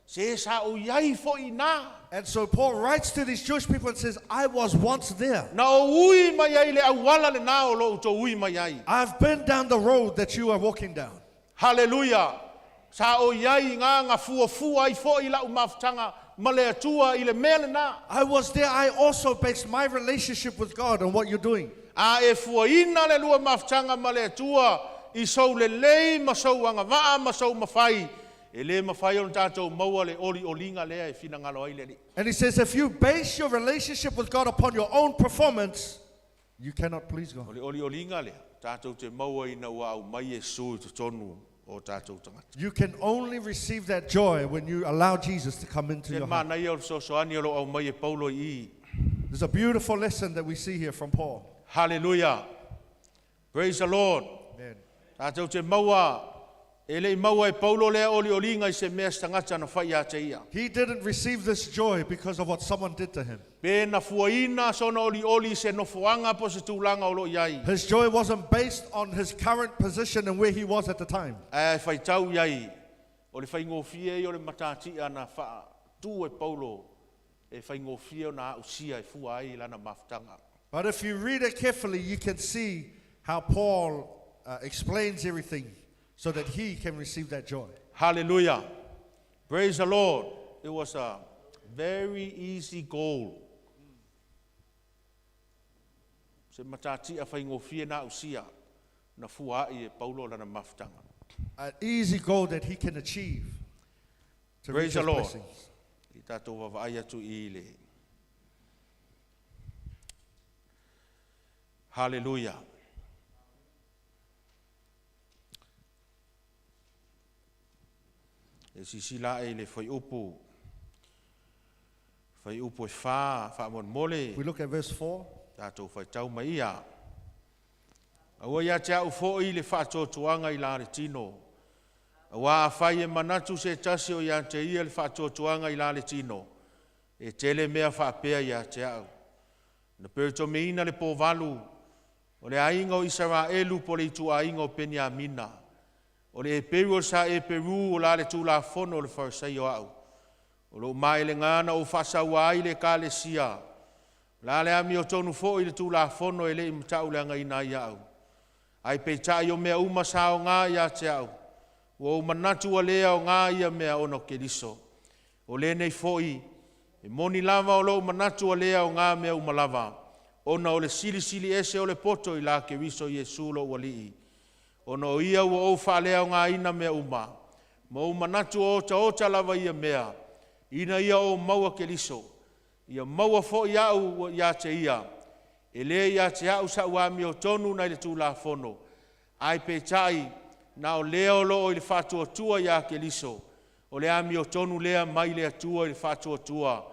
Se sa o iai fo i nā.
And so Paul writes to these Jewish people and says, I was once there.
Na o ui mai ai le au wala le nā o lo to ui mai ai.
I've been down the road that you are walking down.
Hallelujah. Sa o iai ngā fua ai fo i lau mafutanga ma le atua i le mele nā.
I was there. I also based my relationship with God on what you're doing.
A e fua ina le lua mafutanga ma le atua i sou le lei ma sou anga waa ma sou mawhai E le mawhai o tātou maua le oli o linga lea e whina ngalo ai le li.
And he says, if you base your relationship with God upon your own performance, you cannot please
O
God.
le oli o linga lea, tātou te maua ina ua au mai e sui te tonu o tātou tangata.
You can only receive that joy when you allow Jesus to come into
Te
your heart.
mana ia o so soani o lo au mai e paulo I.
There's a beautiful lesson that we see here from Paul.
Hallelujah. Praise the Lord.
Amen.
Tātou te maua, e le maua e paulo lea oli o linga I se mea stangata na whai a te ia.
He didn't receive this joy because of what someone did to him.
Pe na fuaina sona oli se nofoanga po se tūlanga o lo iai.
His joy wasn't based on his current position and where he was at the time.
E whai tau iai, o le whai ngofia I o le matati ana wha tū e paulo, e whai ngofia o na usia e fua ai lana maftanga.
But if you read it carefully, you can see how Paul explains everything so that he can receive that joy.
Hallelujah. Praise the Lord. It was a very easy goal. Se matati a whai ngofia na usia, na fua ai e paulo lana maftanga.
An easy goal that he can achieve to reach
Praise the
his
Lord.
blessings.
I tātou wawai atu I le. Hallelujah. E sisila e le whai upu. Whai upu e wha mon mole.
We look at verse 4.
Tātou whai tau mai ia. Aua ia te au fo I le wha tōtuanga I la re tino. Awa a whai e manatu se tasi o ia te ia le wha tōtuanga I la le tino. E tele mea wha pēa ia te au. Na perito me ina le po valu. O le ainga o Israelu po le itu ainga o Peniamina. O le e peru o sa e peru o la le tū la fono o le farisei o au. O lo mai le ngana o whasaua ai le ka le sia. La le ami o tonu fo I le tū la fono e le imtau le anga ina ia au. Ai peitai o mea uma sa o ngā ia te au. O manatu a lea o ngā ia mea ono keliso. O le nei fo I. E moni lava o lo manatu a lea o ngā mea uma lava. Ona o le sili ese o le poto I la ke riso Yesu lo wali. Ona o ia ua o whalea o ngā ina mea uma. Ma o manatu o ota lava ia mea. Ina ia o maua ke liso. Ia maua fo ia au ia te ia. E le ia te au sa uami o tonu na le tū la fono. Ai pe tai na o leo lo o le whatua tua ia ke liso. O le ami o tonu lea mai lea tua I le whatua tua.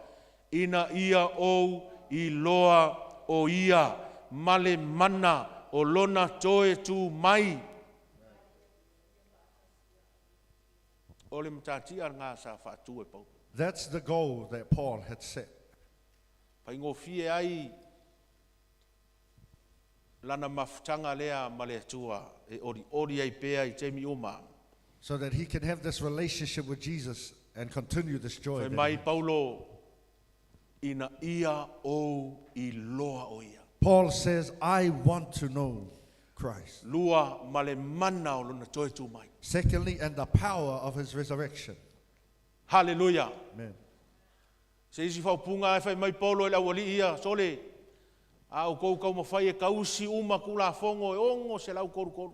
Ina ia o I loa o ia male mana o lona toe tu mai. O le matati ar ngā sa whātu e pau.
That's the goal that Paul had set.
Pai ngō fie ai lana mafutanga lea ma le atua e ori ai pēa I teimi uma.
So that he can have this relationship with Jesus and continue this joy.
Pai
that
mai
he-
Paulo ina ia o I loa o ia.
Paul says, I want to know Christ.
Lua ma le mana o lona toe tu mai.
Secondly, and the power of his resurrection.
Hallelujah.
Amen.
Se isi whaupunga e whai mai Paulo e la wali ia, sole. A o kou mawhai e kausi uma kula fongo e ongo se lau koru.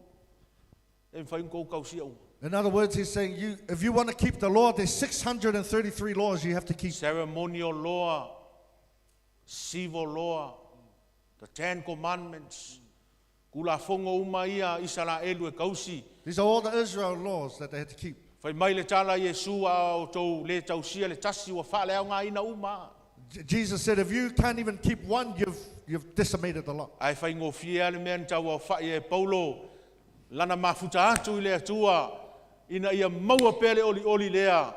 E mwhai kou kausi uma.
In other words, he's saying, if you want to keep the law, there's 633 laws you have to keep.
Ceremonial law, civil law, the 10 commandments. Kula fongo uma ia isala elu e kausi.
These are all the Israel laws that they had to keep.
Whai mai le tala Yesu a o tau le tausia le tasi wa whale au ngā ina uma.
Jesus said, if you can't even keep one, you've decimated the law.
Ai whai ngō fia le mea tau au whai e Paulo. Lana mafuta atu I le atua. Ina ia maua pele oli lea.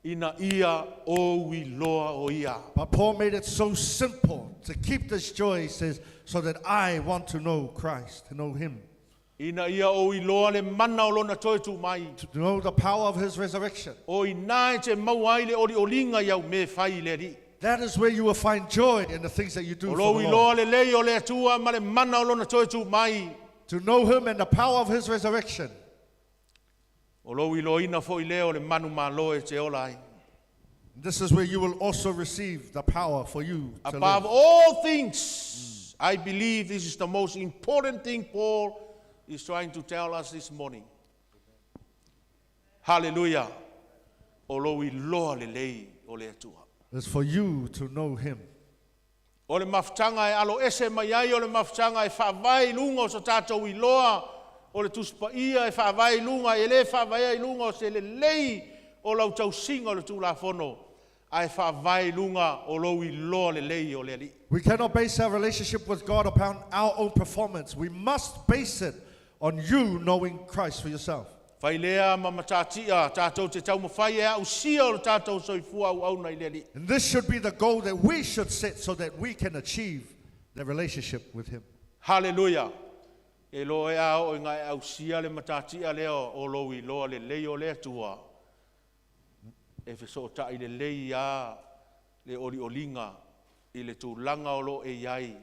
Ina ia o I loa o ia.
But Paul made it so simple to keep this joy, he says, so that I want to know Christ, to know him,
Ina ia o I loa le mana o lona toi tu mai.
to know the power of his resurrection.
O I nāe te maua ai le olinga iau me whai le ri.
That is where you will find joy in the things that you do
O
for
lo
the
I
Lord.
loa le lei o le atua ma le mana o lona toi tu mai.
To know him and the power of his resurrection.
O lo I loa ina fo I leo le manu ma loe te ola ai.
This is where you will also receive the power for you to
Above
live.
all things, I believe this is the most important thing Paul is trying to tell us this morning. Hallelujah. o lo I loa le lei o le atua.
is for you to know him.
O le mafutanga e alo ese mai ai o le mafutanga e whaavai lunga o so tātou I loa o le tuspa ia e whaavai lunga e le whaavai lunga o se le lei o lau tau singa o le tūla whono ai whaavai lunga o lo I loa le lei o le ali.
We cannot base our relationship with God upon our own performance. We must base it on you knowing Christ for yourself.
Whai lea ma matatia tātou te tau mawhai e au sia o le tātou soifua au au nei le ali.
And this should be the goal that we should set so that we can achieve the relationship with him.
Hallelujah. E lo e au o ngai au sia le matatia leo o lo I loa le lei o le atua. E wheso ta I le lei a le ori olinga I le tūlanga o lo e iai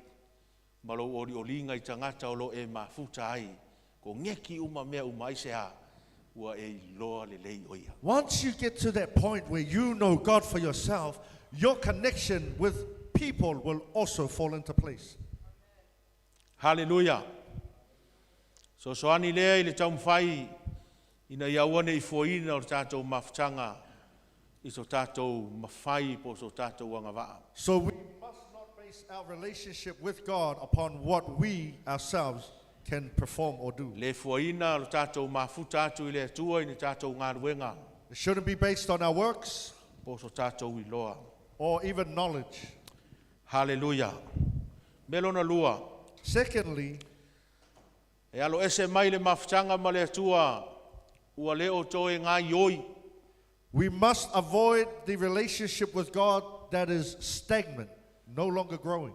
ma lo ori olinga I tangata o lo e mafuta ai ko ngeki uma mea uma I se a ua e loa le lei o ia.
Once you get to that point where you know God for yourself, your connection with people will also fall into place.
Hallelujah. So soani lea I le tau mwhai ina iauane I fuaina o le tātou mafutanga I so tātou mawhai po so tātou wangawaa.
So we must not base our relationship with God upon what we ourselves can perform or do.
Le fuaina o tātou mafuta atu I le atua I ni tātou ngā ruenga
It shouldn't be based on our works
po so tātou I loa.
or even knowledge.
Hallelujah. Melona lua.
Secondly,
E alo ese mai le mafutanga ma le atua ua leo toe ngā ioi.
we must avoid the relationship with God that is stagnant, no longer growing.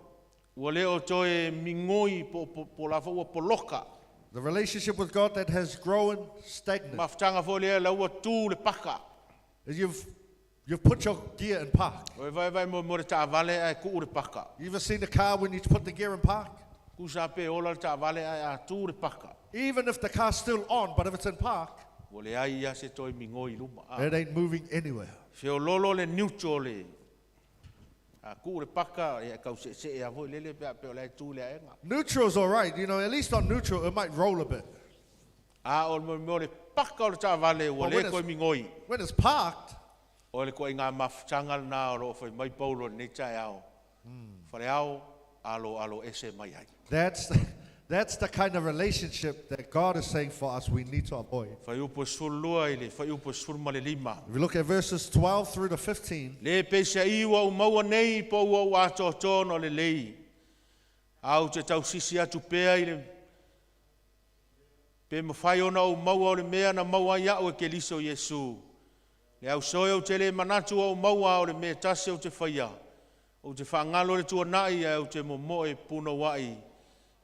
Ua leo toe mingoi po lafa ua poloka.
The relationship with God that has grown stagnant.
Mafutanga fo lea la ua tū le paka.
You've put your gear in park.
O vai mo le tāwale ai ku le paka.
You ever seen the car when you put the gear in park?
Kusa pe ola le tāwale ai a tū le paka.
Even if the car's still on, but if it's in park,
Ua le ai ia se toi mingoi luma.
it ain't moving anywhere.
Feo lolo le neutral le. A ku le paka e kau se e a voi lele pe o le tū le aenga.
Neutral's all right. You know, at least on neutral, it might roll a bit.
A o mo le paka o le tāwale ua
Well,
le
when
koi mingoi.
When it's parked,
O le koi ngā mafutanga nā o lo fai mai paulo nei tai au. Whare au, alo ese mai ai.
that's the kind of relationship that God is saying for us we need to avoid.
Whai upo sulua ile, whai upo sulma le lima.
If we look at verses 12 through to 15,
Le peisa iwa u maua nei po ua u ato tono le lei. Au te tau sisi atu pea ile. Pe mawhai ona u maua o le mea na maua ia o e ke liso Yesu. Le au soe o te le manatu o maua o le mea tase o te whaia. O te whaangalo le tua nai o te momoe puno wai.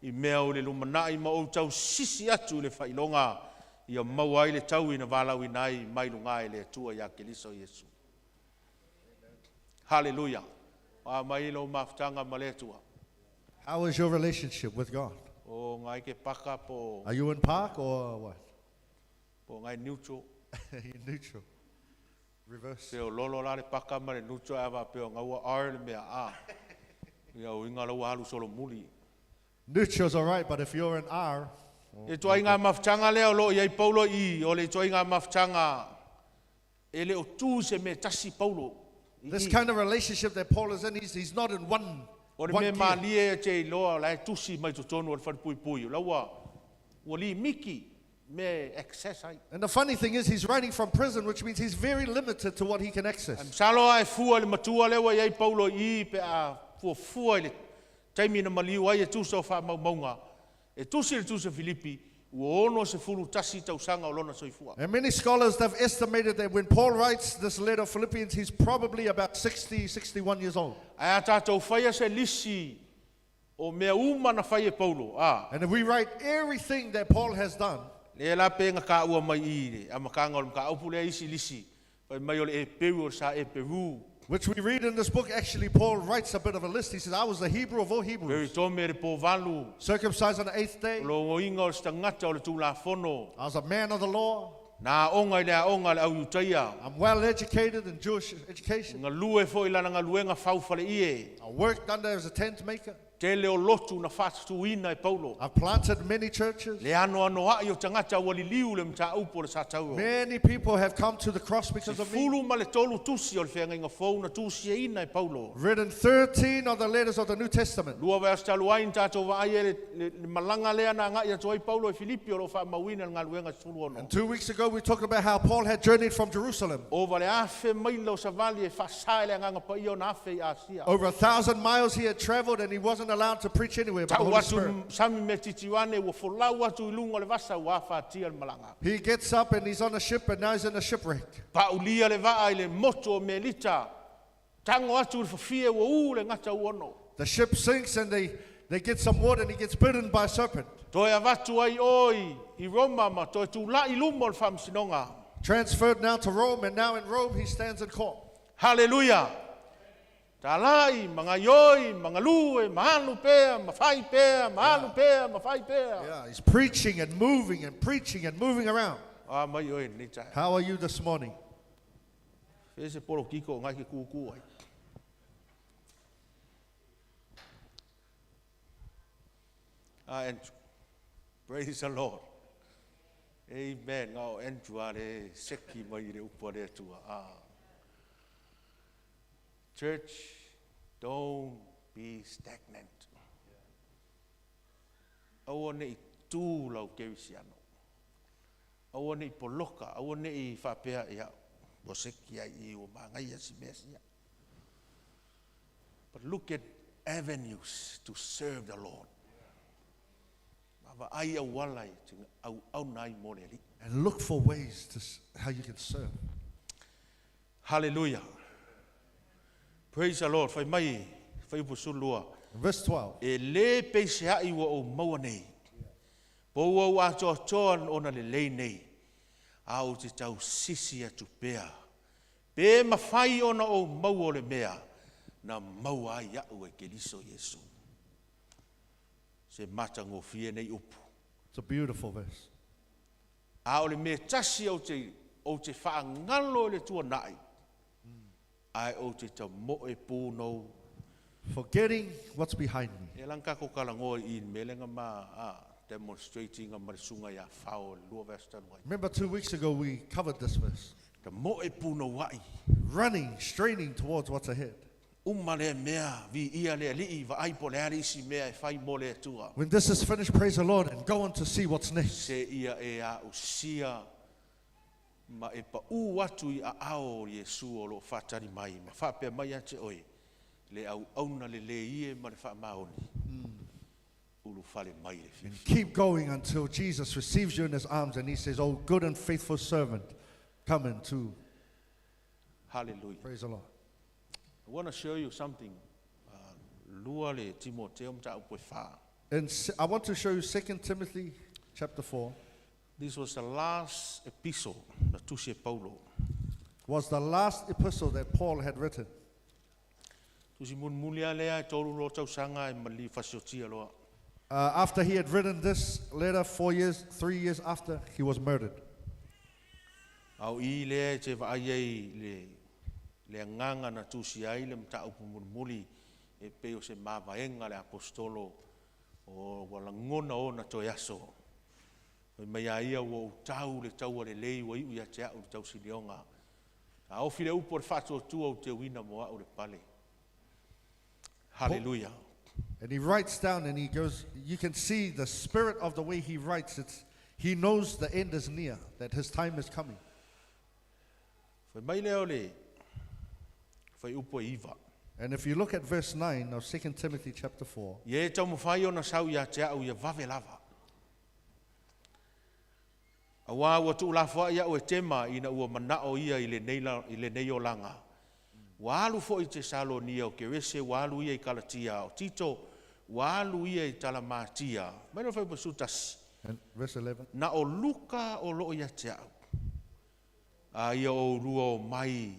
I mea o le lumanai ma o tau sisi atu le whailonga. Ia maua i le tau ina walau i nai mai lunga i le atua ia ke liso Yesu. Hallelujah. Wa mai lo mafutanga ma le atua.
how is your relationship with God?
O ngai ke paka po
Are you in park or what?
ngai neutral.
You're neutral. Reverse.
Peo lolo la le paka ma le neutral ava peo ngaua ar le mea a. Ia o inga lau halu solo muli.
Neutral's all right, but if you're in R,
E toa inga mafutanga leo lo iai paulo I, o le toa inga mafutanga e le o tū se me tasi paulo.
this kind of relationship that Paul is in, he's not in one
O le
one
me
gear.
malie e te loa la e tusi mai to tonu o le whanpui pui. Laua, ua li miki me access ai.
And the funny thing is, he's writing from prison, which means he's very limited to what he can access.
Salo ai fua le matua lewa iai paulo I pe a fua le taimi na maliu ai e tusa o wha maunga. E tusi le tusa Filipi, ua ono se furu tasi tausanga o lona soifua.
And many scholars have estimated that when Paul writes this letter of Philippians, he's probably about 60, 61 years old.
Ai a tātou whaia se lisi o mea uma na whaia paulo.
And if we write everything that Paul has done,
Le la penga ka ua mai I le, a makanga o le ka aupu le isi lisi. Pai mai o le e peru o sa e peru.
which we read in this book, actually Paul writes a bit of a list. He says, I was the Hebrew of all
Peri
Hebrews,
tome re po valu.
circumcised on the 8th day.
Lo ngoinga o le stangata o le tūla whono.
I was a man of the law.
Nā onga I le a onga le au utaia.
I'm well educated in Jewish education.
Ngā lue fo I lana ngā luenga whauwhale ie.
I worked under as a tent maker.
te leo lotu na whatuina e Paulo.
I've planted many churches.
Le ano ai o tangata wali liu le mta upo le satau.
Many people have come to the cross because of me.
Fulu ma le tolu tusi o le whenga inga whauna tusi e ina e Paulo.
Written 13 of the letters of the New Testament.
Lua vea stalu ain tato wa ai le malanga lea na ngai atu ai Paulo e Filipi o lo wha mawina ngā luenga sulu ono.
And 2 weeks ago we talked about how Paul had journeyed from Jerusalem.
O vale afe mailo sa vali e whasae le nganga pa iyo na afe i Asia.
Over 1,000 miles he had traveled and he wasn't allowed to preach anywhere but the
Tau
Holy Spirit.
atu sami me titiwane wa folau atu ilunga le vasa wa whatia le malanga.
He gets up and he's on a ship and now he's in a shipwreck.
Pa ulia le vaa i le moto o melita. Tango atu le fafie wa u le ngata uono.
The ship sinks and they get some water and he gets bitten by a serpent.
Toi avatu ai oi i Roma ma toi tu la i lumo le whamsinonga.
Transferred now to Rome, and now in Rome he stands in court.
Hallelujah. Talai, mga yoi, mga lue, mahanu pea, mawhai pea, mahanu pea, mawhai pea.
Yeah, he's preaching and moving around.
Ah, mai oi, ni tai.
How are you this morning?
Fese polo kiko ngai ki kuku ai. And praise the Lord. Amen. Ngau Andrew are seki mai re upo re tua. Church, don't be stagnant. Awane I tū lau kewisiano. Awane I poloka. Awane I whapea ia. O seki ai I o mangai asi mesia. But look at avenues to serve the Lord.
And look for ways to how you can serve.
Hallelujah. Praise the Lord. Fai mai, fai pusulua.
Verse 12.
E le peise ai wa o maua nei. Po o ato toan ona le lei nei. Au te tau sisi atu pea. Pe mawhai ona o maua le mea. Na maua ai au e keliso Yesu. Se matango fie nei upu.
It's a beautiful verse.
A o le me tasi o te whaangalo le tua nai. Ai o te ta moe pūnou.
Forgetting what's behind me.
E langka ko kalango I melenga ma demonstrating a marisunga ya whao lua vesta noi.
Remember 2 weeks ago we covered this verse.
Ta moe pūnou wai.
Running, straining towards what's ahead.
Umale mea vi ia le li va ai po le ari si mea e fai mo le tua.
When this is finished, praise the Lord and go on to see what's next.
Se ia e a usia ma e pa u atu I a ao Yesu o lo whatari mai. Ma whapea mai ate oi. Le au auna le ie ma le wha maoni. Ulu whale mai le
And
fifi.
keep going until Jesus receives you in his arms and he says, "Oh, good and faithful servant, come into."
Hallelujah.
Praise the Lord.
I want to show you something. Lua le Timoteo mta upo wha.
And I want to show you 2 Timothy chapter 4.
This was the last epistle na tusi e Paulo.
Was the last epistle that Paul had written.
Tusi mun mulia lea e tolu lo tau sanga e mali fasiotia loa.
After he had written this letter 3 years after, he was murdered.
Au I lea te va ai le nganga na tusi ai le mta upo mun muli e peo se mavaenga le apostolo o wala ngona o na toyaso. Mai ia o tau le tau le lei wa I ia te au tau sinionga. A o file upo le fato tua o te wina moa o le pale. Hallelujah.
And he writes down and he goes, you can see the spirit of the way he writes. He knows the end is near, that his time is coming.
Fai mai leo le fai upo iwa.
And if you look at verse 9 of 2 Timothy chapter 4,
Ie tau mawhai o na sau ia te au ia vave lava. A wā ua tu la fwa ia o e tema ina ua manao ia I le nei o langa. Walu fo I te salo nia o kerese, walu ia I Kalatia o Tito, walu ia I Talamatia. Maina fai pasutas.
and verse 11,
Na o luka o loo ia te au. A ia o rua o mai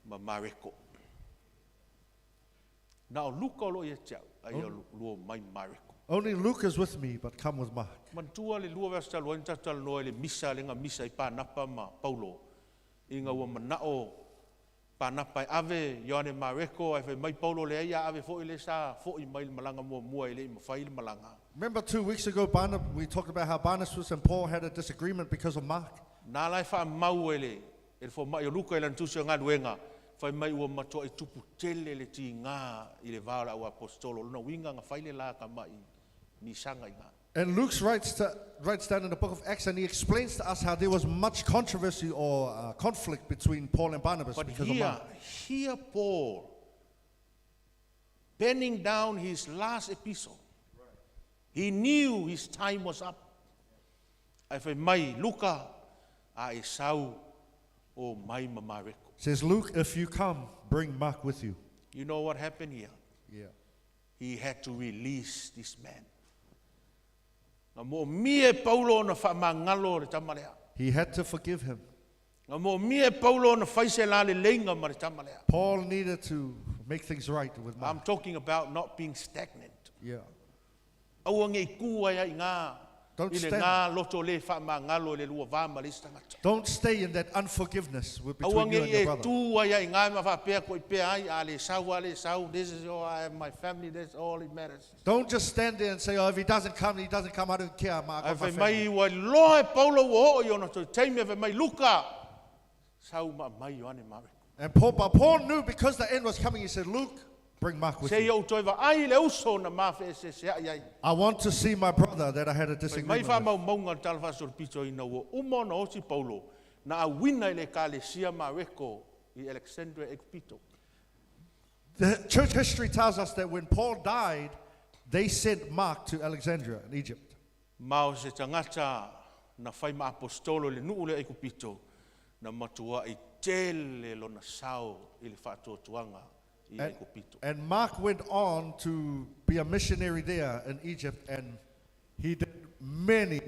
ma mareko. Na o luka o loo ia te au. A ia o rua o mai mareko.
only Luke is with me, but come with Mark.
Mantua le lua vesta loa intatal noa le misa lenga misa I pa napa ma Paulo. Inga ua manao Panapai ave Yohane Mareko ai mai Paulo le ia ave fo ile sa fo I mai malanga mua ile mafai malanga.
Remember 2 weeks ago, we talked about how Barnabas and Paul had a disagreement because of Mark.
Na lai fa mau ele fo mai luka ile ntusi nga duenga fai mai ua mato I tupu tele le ti nga ile vala au apostolo no winga nga fai le la ka mai ni sanga nga.
And Luke writes down in the book of Acts, and he explains to us how there was much controversy or conflict between Paul and Barnabas
But
because of Mark.
here Paul penning down his last epistle. He knew his time was up. Ai fai mai luka a e sau o mai mamareko.
Says, Luke, if you come, bring Mark with you.
You know what happened here?
Yeah.
He had to release this man. Nga mo mie Paulo na whamangalo le tamalea.
He had to forgive him.
Nga mo mie Paulo na whaise la le leinga ma le tamalea.
Paul needed to make things right with
I'm
Mark.
talking about not being stagnant.
Yeah.
Aua ngai kua ia I ngā.
Don't
I le
stand.
ngā loto le whamangalo le lua vāma le stangata.
Don't stay in that unforgiveness
Aua
between you
ngai
and your
e
brother.
tua ia I ngā ma whapea koe pea ai a le sau. This is all I have, my family, that's all it matters.
Don't just stand there and say, oh, if he doesn't come, I don't care. Mark,
Ai whai mai wa loe Paulo o i ona to teime whai mai luka. Sau ma mai Ioane Mare.
And Paul knew because the end was coming, he said, Luke, bring Mark with
Se
you.
iau toi wa ai le uso na mawhe se ai ai.
I want to see my brother that I had a
Mai
disagreement
wha
with.
mau maunga tala whasor pito ina wo umo na osi Paulo na a wina I le ka le sia Mareko I Alexandria Ekpito.
The church history tells us that when Paul died, they sent Mark to Alexandria in Egypt.
Mao se tangata na whai ma apostolo le nuu le Ekpito na matua I tele lo na sao I le whaatua tuanga I Ekpito.
And Mark went on to be a missionary there in Egypt, and he did many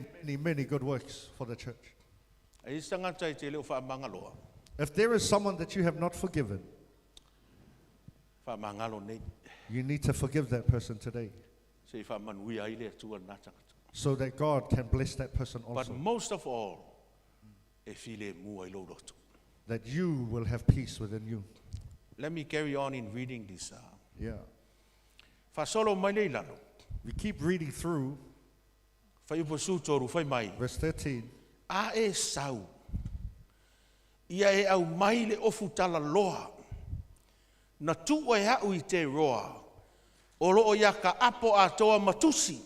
good works for the church.
Ai tangata I te leo whaamangaloa.
If there is someone that you have not forgiven,
Whaamangalo nei.
you need to forgive that person today
Se whaamanui ai le atua na tangata.
so that God can bless that person
But
also,
most of all, e file mua I lo roto.
that you will have peace within you.
Let me carry on in reading this.
Yeah.
Fasolo mai nei lalo.
We keep reading through
Whai upo sūtoru, whai mai.
verse 13.
A e sau. Ia e au mai le ofu tala loa. Na tua e au I te roa. O loo ia ka apo atoa matusi.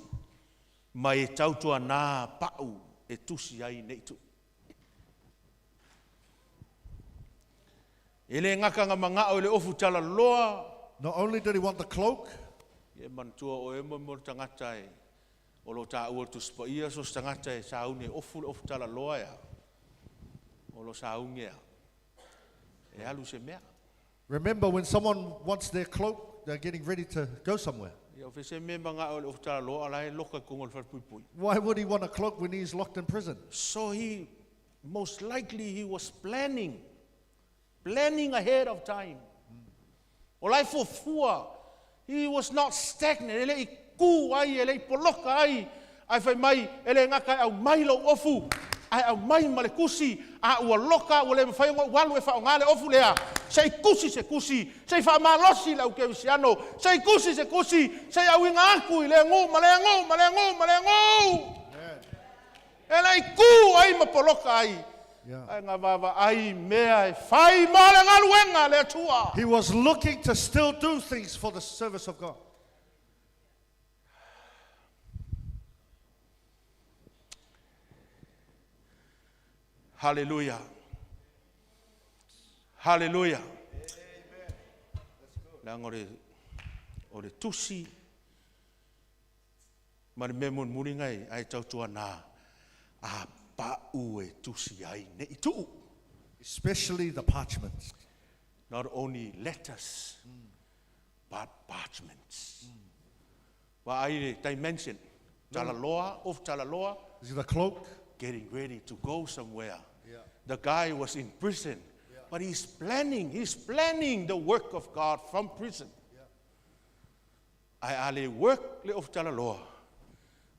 Ma e tautua nā pau e tusi ai nei tu. E le ngakanga manga o le ofu tala loa.
Not only did he want the cloak,
E mantua o e mo tangata e. O lo tā ua tu spa ia so tangata e saune ofu tala loa ea. O lo saunge ea. E alu se mea.
remember when someone wants their cloak, they're getting ready to go somewhere.
Ia o fese me manga o le ofu tala loa ala e loka kongo le whapui.
Why would he want a cloak when he's locked in prison?
So most likely he was planning ahead of time. O lai fua, he was not stagnant. Ele I ku ai, ele I poloka ai. Ai whai mai, ele ngaka au mai lo ofu. Ai au mai malekusi, a ua loka, ua le mwhai walu e whao ngale ofu lea. Sei kusi se kusi, sei wha malosi lau ke visiano. Sei kusi se kusi, sei au inga aku I le ngu, male ngu. Ele I ku ai ma poloka ai.
Yeah.
Ai ngā wawa ai mea e whai male ngā luenga le atua.
He was looking to still do things for the service of God.
Hallelujah. Hallelujah. Nā o le tusi, mani me mun muringai ai tautua nā a pa'u e tusi ai ne I tuu.
Especially the parchments.
Not only letters, but parchments. Wa ai le dimension. Talaloa, of Talaloa,
This is the cloak.
getting ready to go somewhere. The guy was in prison, but he's planning the work of God from prison. Ai ale work le of Talaloa,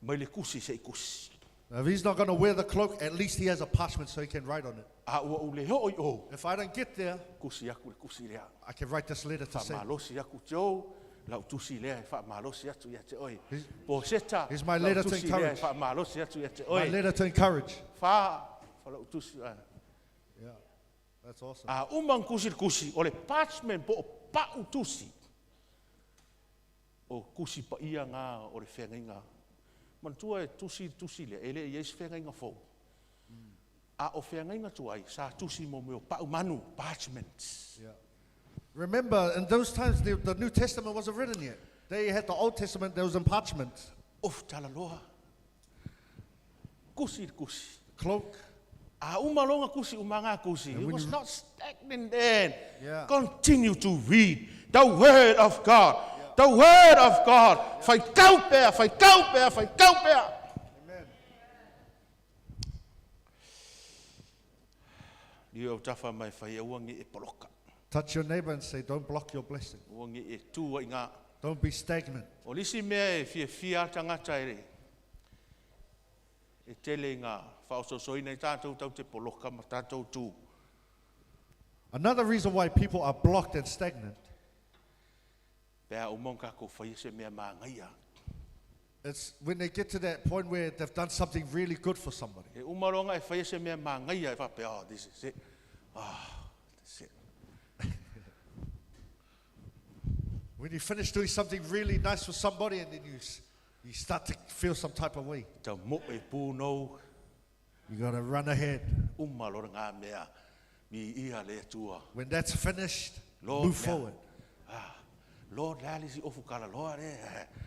mai le kusi se kusi.
Now, if he's not going to wear the cloak, at least he has a parchment so he can write on it.
A ua ule hoi o.
If I don't get there,
Kusi aku le kusi lea.
I can write this letter to
Wha
say,
malosi aku teo. Lau tusi lea e wha malosi atu ia te oi. Po seta.
here's my
lau
letter to
tusi lea e
encourage.
wha malosi atu ia te
my
oi.
letter to encourage.
Wha lau tusi.
Yeah, that's awesome.
A umang kusi. O le parchment po o pa'u tusi. O kusi pa ia ngā o le whengainga. Mantua e tusi lea. Ele i eis whengainga fo. A o whengainga tuai. Sa tusi mo me o pa'u manu. Parchments.
Yeah. Remember, in those times, the New Testament wasn't written yet. They had the Old Testament, there was in parchment.
Of talaloa. Kusi.
Cloak.
A umalonga kusi umanga kusi. It was not stagnant then.
Yeah.
Continue to read the word of God. The word of God. Fai kaupea.
Amen.
Ni o tafa mai fai e uangi e poloka.
Touch your neighbor and say, don't block your blessing.
Uangi e tua i ngā.
Don't be stagnant.
O lisi mea e fia tangata ere. E tele ngā whaososoina i tātou tau te poloka ma tātou tū.
Another reason why people are blocked and stagnant,
Pea o monka ko whai se mea mā ngaia.
it's when they get to that point where they've done something really good for somebody.
E umaronga e whai se mea mā ngaia e whapea, oh, this is it. That's it.
When you finish doing something really nice for somebody and then you start to feel some type of way,
Ta mo e pūnou,
you got to run ahead.
umalora ngā mea, mi ia le tua.
When that's finished,
Lord,
move
now.
forward.
Lord, lēlisi ofu kala loa re.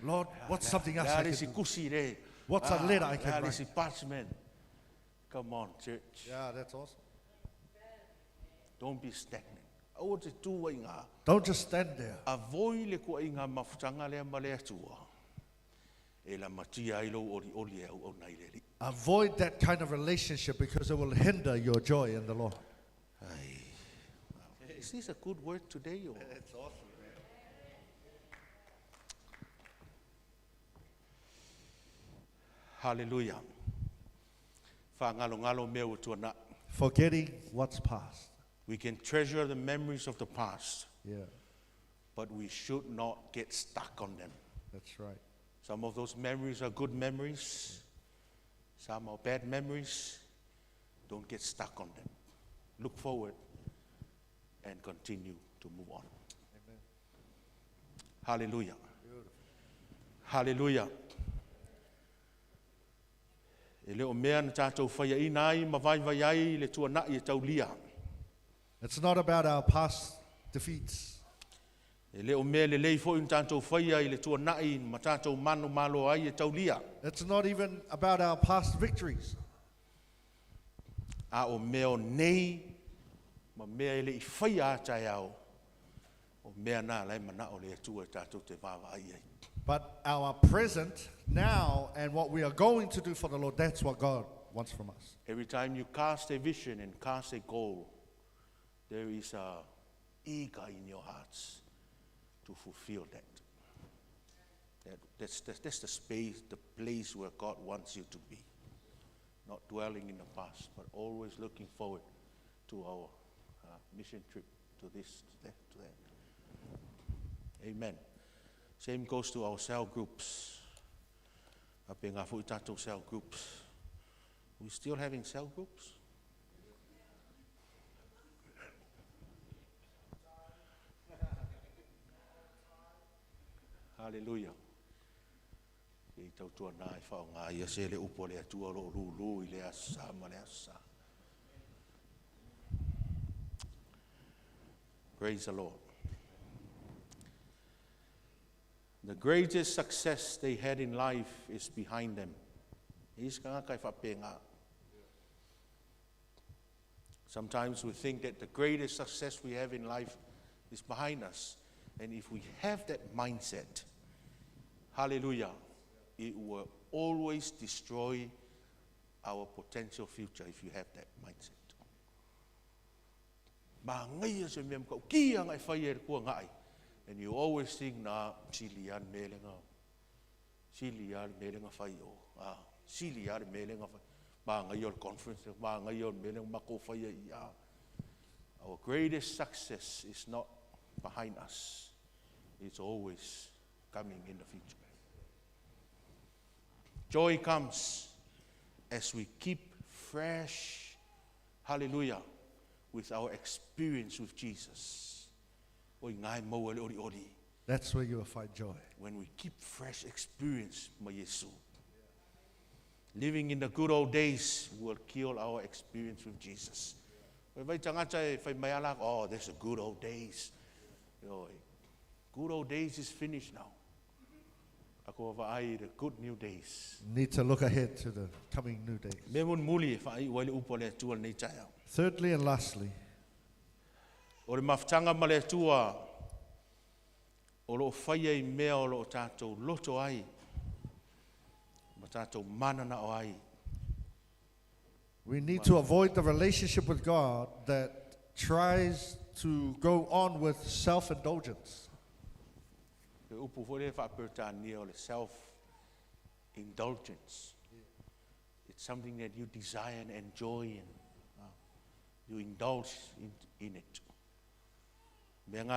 Lord, what's something else I can
Lēlisi
do?
kusi re.
What's a letter I can write?
Lēlisi parchment. Come on, church.
Yeah, that's awesome.
Don't be stagnant. O te tua i ngā.
Don't just stand there.
A voi le kua i ngā mafutanga lea ma lea tua. E la matia ilo oli e au nei le li.
Avoid that kind of relationship because it will hinder your joy in the Lord.
Ai. Is this a good word today? Or?
It's awesome, man.
Hallelujah. Whangalo mea o tuana.
Forgetting what's past.
We can treasure the memories of the past,
Yeah,
but we should not get stuck on them.
that's right.
Some of those memories are good memories. Some are bad memories. Don't get stuck on them. Look forward and continue to move on.
Amen.
Hallelujah.
Beautiful.
Hallelujah. E leo mea na tātou whaia i nai, ma vai ai le tua nai e tau lia.
It's not about our past defeats.
E leo mea le lei fo i tātou whaia i le tua nai, ma tātou manu malo ai e tau lia.
It's not even about our past victories.
A o mea o nei, ma mea e le i whaia atai au. O mea nā lai mana o le atua e tātou te wawa ai ai.
But our present, now, and what we are going to do for the Lord, that's what God wants from us.
Every time you cast a vision and cast a goal, there is a eager in your hearts to fulfill that. That's the space, the place where God wants you to be. Not dwelling in the past, but always looking forward to our mission trip, to this, to that. Amen. Same goes to our cell groups. Ape ngā fui tātou cell groups. We still having cell groups? Hallelujah. I tau tua nā i whao ngā ia se le upo le atua lo lulu i le asa ma le asa. Praise the Lord. The greatest success they had in life is behind them. Sometimes we think that the greatest success we have in life is behind us. And if we have that mindset, hallelujah, it will always destroy our potential future if you have that mindset. And you always think, nah, silian melenga. Silian melenga fai o. Silian melenga fai. Mga conference, mga menang makofaya iya. Our greatest success is not behind us. It's always coming in the future. Joy comes as we keep fresh, hallelujah, with our experience with Jesus.
That's where you will find joy.
When we keep fresh experience, ma Yesu. Living in the good old days will kill our experience with Jesus. Oh, there's a good old days. Good old days is finished now. The good new days.
Need to look ahead to the coming new days. Thirdly and lastly,
o le mafutanga ma le atua o lo whaia I mea o lo tātou loto ai ma tātou manana o ai.
we need to avoid the relationship with God that tries to go on with self-indulgence.
Pe upu fo le whapirtania o le self-indulgence. It's something that you desire and enjoy and you indulge in it. And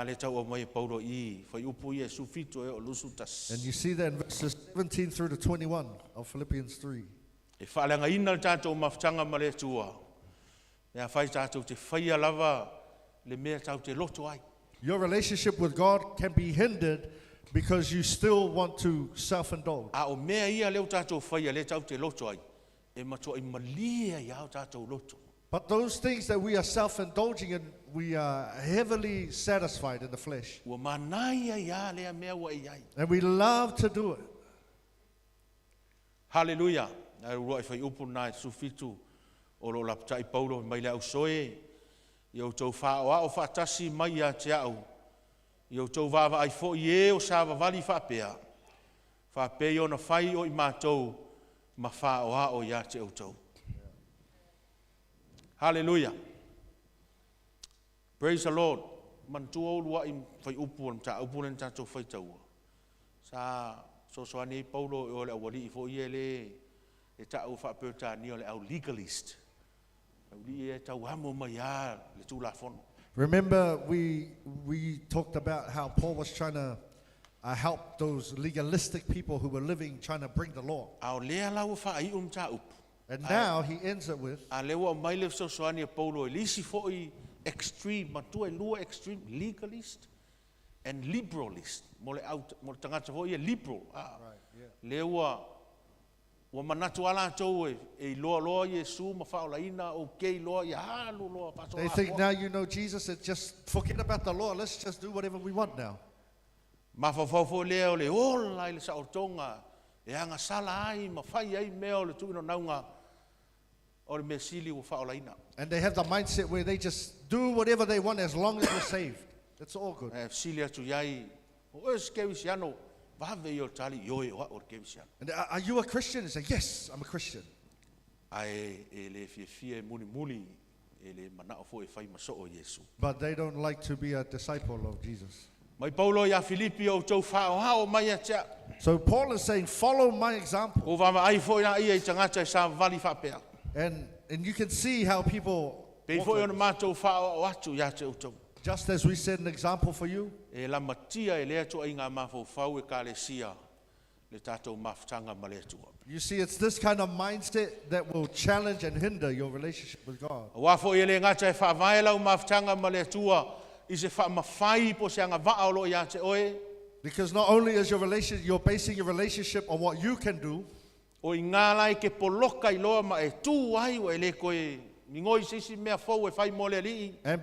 you see that in verses 17 through to 21 of Philippians 3. Your relationship with God can be hindered because you still want to self-indulge. But those things that we are self-indulging in, we are heavily satisfied in the flesh. And we love to do it.
Hallelujah. O lo laptai Paulo mai le au soe. Yo tau whaoa o whaatasi mai a te au. Yo tau wawa ai fo I o sa wawali whapea. Whapea o na whai o I mātou ma whaoa o ia te au tau. Hallelujah. Praise the Lord. Man tu o lua I whai upu am ta upu len tātou whai taua. Sa so soani Paulo o le awali I fo I le e ta au whapea ni o le au legalist.
Remember, we talked about how Paul was trying to help those legalistic people who were living, trying to bring the law. And now he ends it with
extreme, legalist and liberalist. Liberal. Wa manatu ala tau e loa Yesu ma whaolaina o kei loa I halu loa paso.
They think now you know Jesus, and just forget about the law. Let's just do whatever we want now.
Ma whawhawho leo le ola I le saotonga e anga sala ai ma whai ai mea o le tuino naunga o le mea sili o whaolaina.
And they have the mindset where they just do whatever they want as long as we're saved. It's all good.
Sili atu iai o es kewisiano. And
are you a Christian? He said, yes, I'm a Christian. But they don't like to be a disciple of Jesus. So Paul is saying, follow my example. And you can see how people just as we set an example for you.
You
see, it's this kind of mindset that will challenge and hinder your relationship with God. Because not only is your relationship, you're basing your relationship on what you can do. And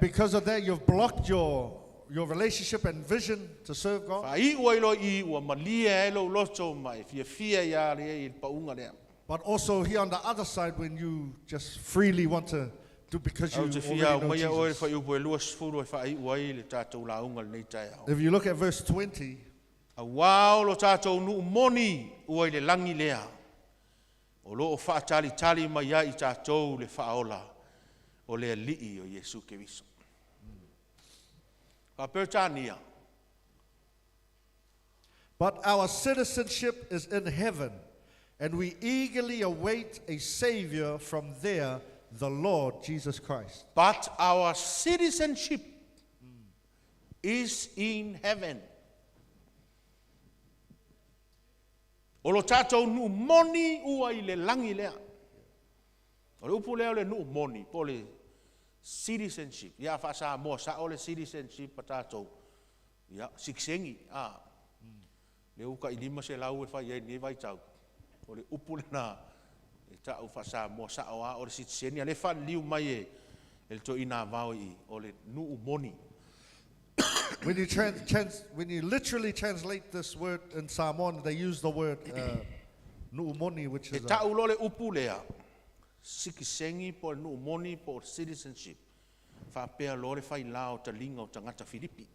because of that, you've blocked your relationship and vision to serve God. But also here on the other side, when you just freely want to do because you already know Jesus. If you look at verse 20,
o le li'i o Yesu Keriso.
But our citizenship is in heaven, and we eagerly await a Savior from there, the Lord Jesus Christ.
But our citizenship is in heaven. O lo tātou nu moni ua I le langi lea. O le upu lea o le nu moni, po le citizenship. Ia whaasa mua sa o le citizenship pa tātou. Ia, siksengi. Le uka I lima se lau e whai e ni vai tau. O le upu le na, e tau whaasa mua sa o a o le citizengi. Le wha liu mai e, e le to ina vau I, o le nu moni.
When you literally translate this word in Samoan, they use the word nu'umoni, which
E
is
tau lo le upu lea. Sikisengi po le nu'umoni po citizenship. Whapea lo le whai lao ta linga o tangata Filipi.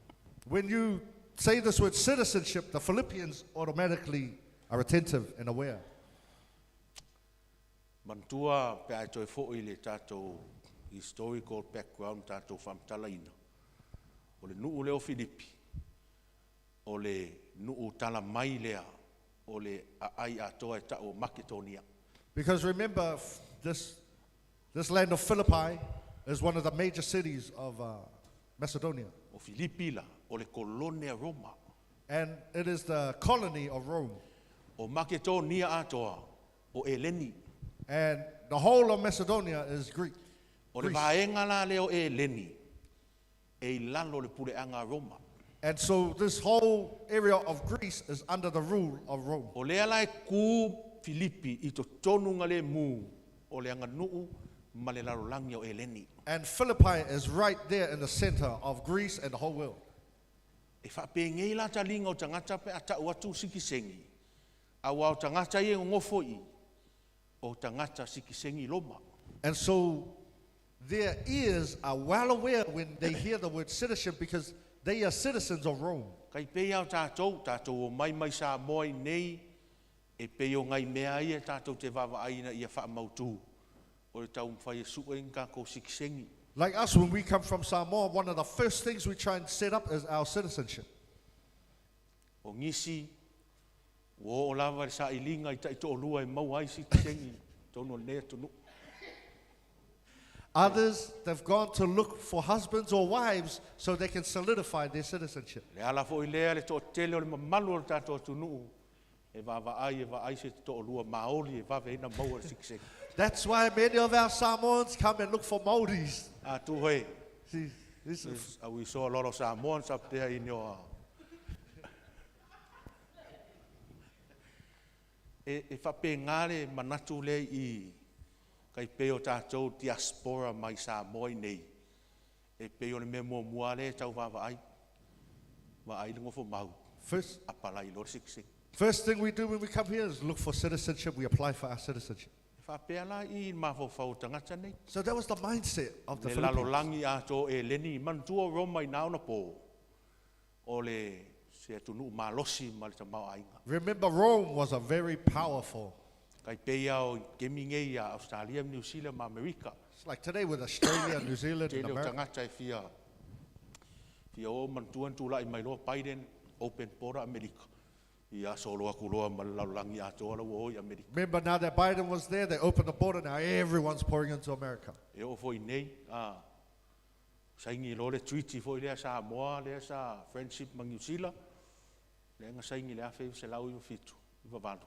when you say this word citizenship, the Philippians automatically are attentive and aware.
Mantua pe ai toi fo'i le tātou historical background tātou whamtalaina. O le nuu leo Filipi. O le nuu tala mai lea. O le ai atoa e ta'o Makedonia.
Because remember, this land of Philippi is one of the major cities of Macedonia.
O Filipi la. O le kolonia Roma.
And it is the colony of Rome.
O Makedonia atoa. O Eleni.
And the whole of Macedonia is Greek.
O le vaenga la leo Eleni. E lalo le puleanga Roma.
And so this whole area of Greece is under the rule of Rome.
O lea lai ku Filipi I to tonu nga le mu o le anga nuu ma le larolangi o Eleni.
And Philippi is right there in the center of Greece and the whole world.
E whapengei la talinga o tangata pe ata watu sikisengi. Awa o tangata ye ngofo I o tangata sikisengi loma.
And so their ears are well aware when they hear the word citizenship because they are citizens of Rome.
Kai pea o tātou o mai sa moi nei, e pea o ngai mea ia tātou te wawa aina ia wha mautu. O le tau mwhai e suka inga ko sikisengi.
Like us, when we come from Samoa, one of the first things we try and set up is our citizenship.
O ngisi, o lava le sa ilinga I taito o lua e mau ai sikisengi, tono lea tonu.
Others, they've gone to look for husbands or wives so they can solidify their citizenship.
Le ala fo I lea le to tele o le mamalu o le tātou tunu. E wawa ai se to o lua maoli e wawa ina mau o sikisengi.
That's why many of our Samoans come and look for Maoris.
Tu hoi.
See, this is,
We saw a lot of Samoans up there in your... E whape ngare manatu le I kai peo tātou diaspora mai Samoa nei. E peo le me mua le tau wawa ai. Wa ai ngofo mau. Apalai lor siksik.
First thing we do when we come here is look for citizenship. We apply for our citizenship.
Whape la I mawhau tangata nei.
So that was the mindset of the
Le
Philippines.
lalolangi ato e leni mantua Roma I nauna po. O le se tunu malosi ma le tamau ainga.
Remember, Rome was a very powerful.
Kai pea o gemingei a Australia, New Zealand, ma Amerika.
It's like today with Australia, New Zealand, and
Tele o
America.
tangata e fia o mantuan tula I mailo Biden open border Amerika. Ia solo akuloa malalangi ato ala wo Amerika.
Remember, now that Biden was there, they opened the border. Now everyone's pouring into America.
E o foi nei saingi lo le treaty foi le sa Samoa le sa friendship ma New Zealand. Le nga saingi le afe se lau I fitu I vavano.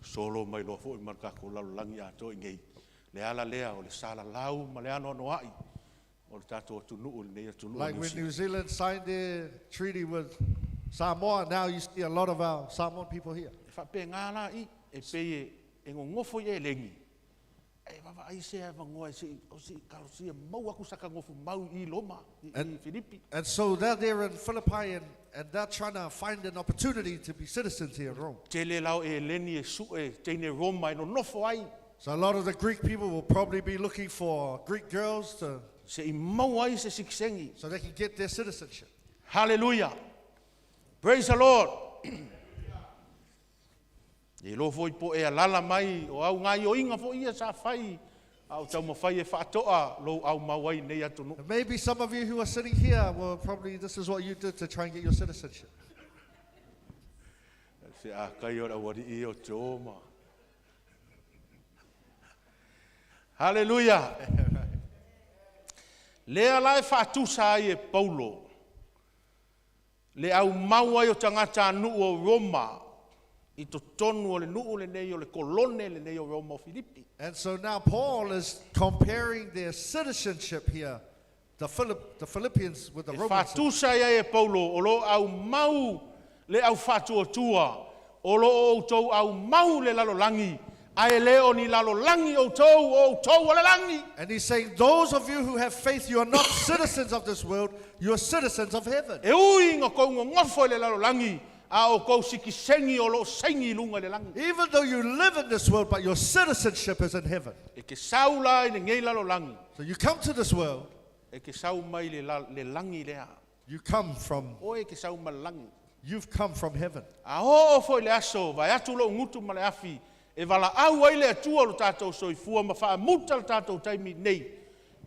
Solo mai lo foi marka ko lalangi ato ngei. Le ala lea o le sala lau ma le ano no ai. O le tato tunu o le nei tunu.
Like when New Zealand signed their treaty with Samoa, now you see a lot of our Samoan people here.
E whape ngāla I e peye e ngofo I e lengi. E wawa ai se ava ngoa e si karosi e mau aku saka ngofo mau I loma I Filipi.
And so they're there in Philippi and they're trying to find an opportunity to be citizens here in Rome.
Tele lau e leni e su e teine Roma e no nofo ai.
So a lot of the Greek people will probably be looking for Greek girls
Se I mau ai se sikisengi.
so they can get their citizenship.
Hallelujah. Praise the Lord. E lo foi po e alala mai o au ngai o inga fo ia sa fai. Au tau mawhai e whaatoa lo au mawai nei atunu.
And maybe some of you who are sitting here, well, probably this is what you did to try and get your citizenship.
Se a kai ora wari I o tōma. Hallelujah. Lea lai whaatusa ai e Paulo. Le au maua i o tangata anu o Roma. I to tonu o le nuu le nei o le kolone le nei o Roma o Filipi.
And so now Paul is comparing their citizenship here, the Philippians with the
E
Romans.
whaatusa ai e Paulo o lo au mau le au whaatuatua. O lo o tau au mau le lalolangi. Ai leo ni lalolangi o tau o le langi.
And he's saying, those of you who have faith, you are not citizens of this world, you are citizens of heaven.
E ui ngā kou ngofo le lalolangi. A o kou siki sengi o lo sengi lunga le langi.
Even though you live in this world, but your citizenship is in heaven.
E ke saula i ngei lalolangi.
So you come to this world,
E ke sau mai le langi lea.
you come from,
O e ke sau ma langi.
you've come from heaven.
A ho o foi le aso, vai atu lo ngutu ma le afi. E wala au ai le atua lo tātou soifua ma wha muta le tātou taimi nei.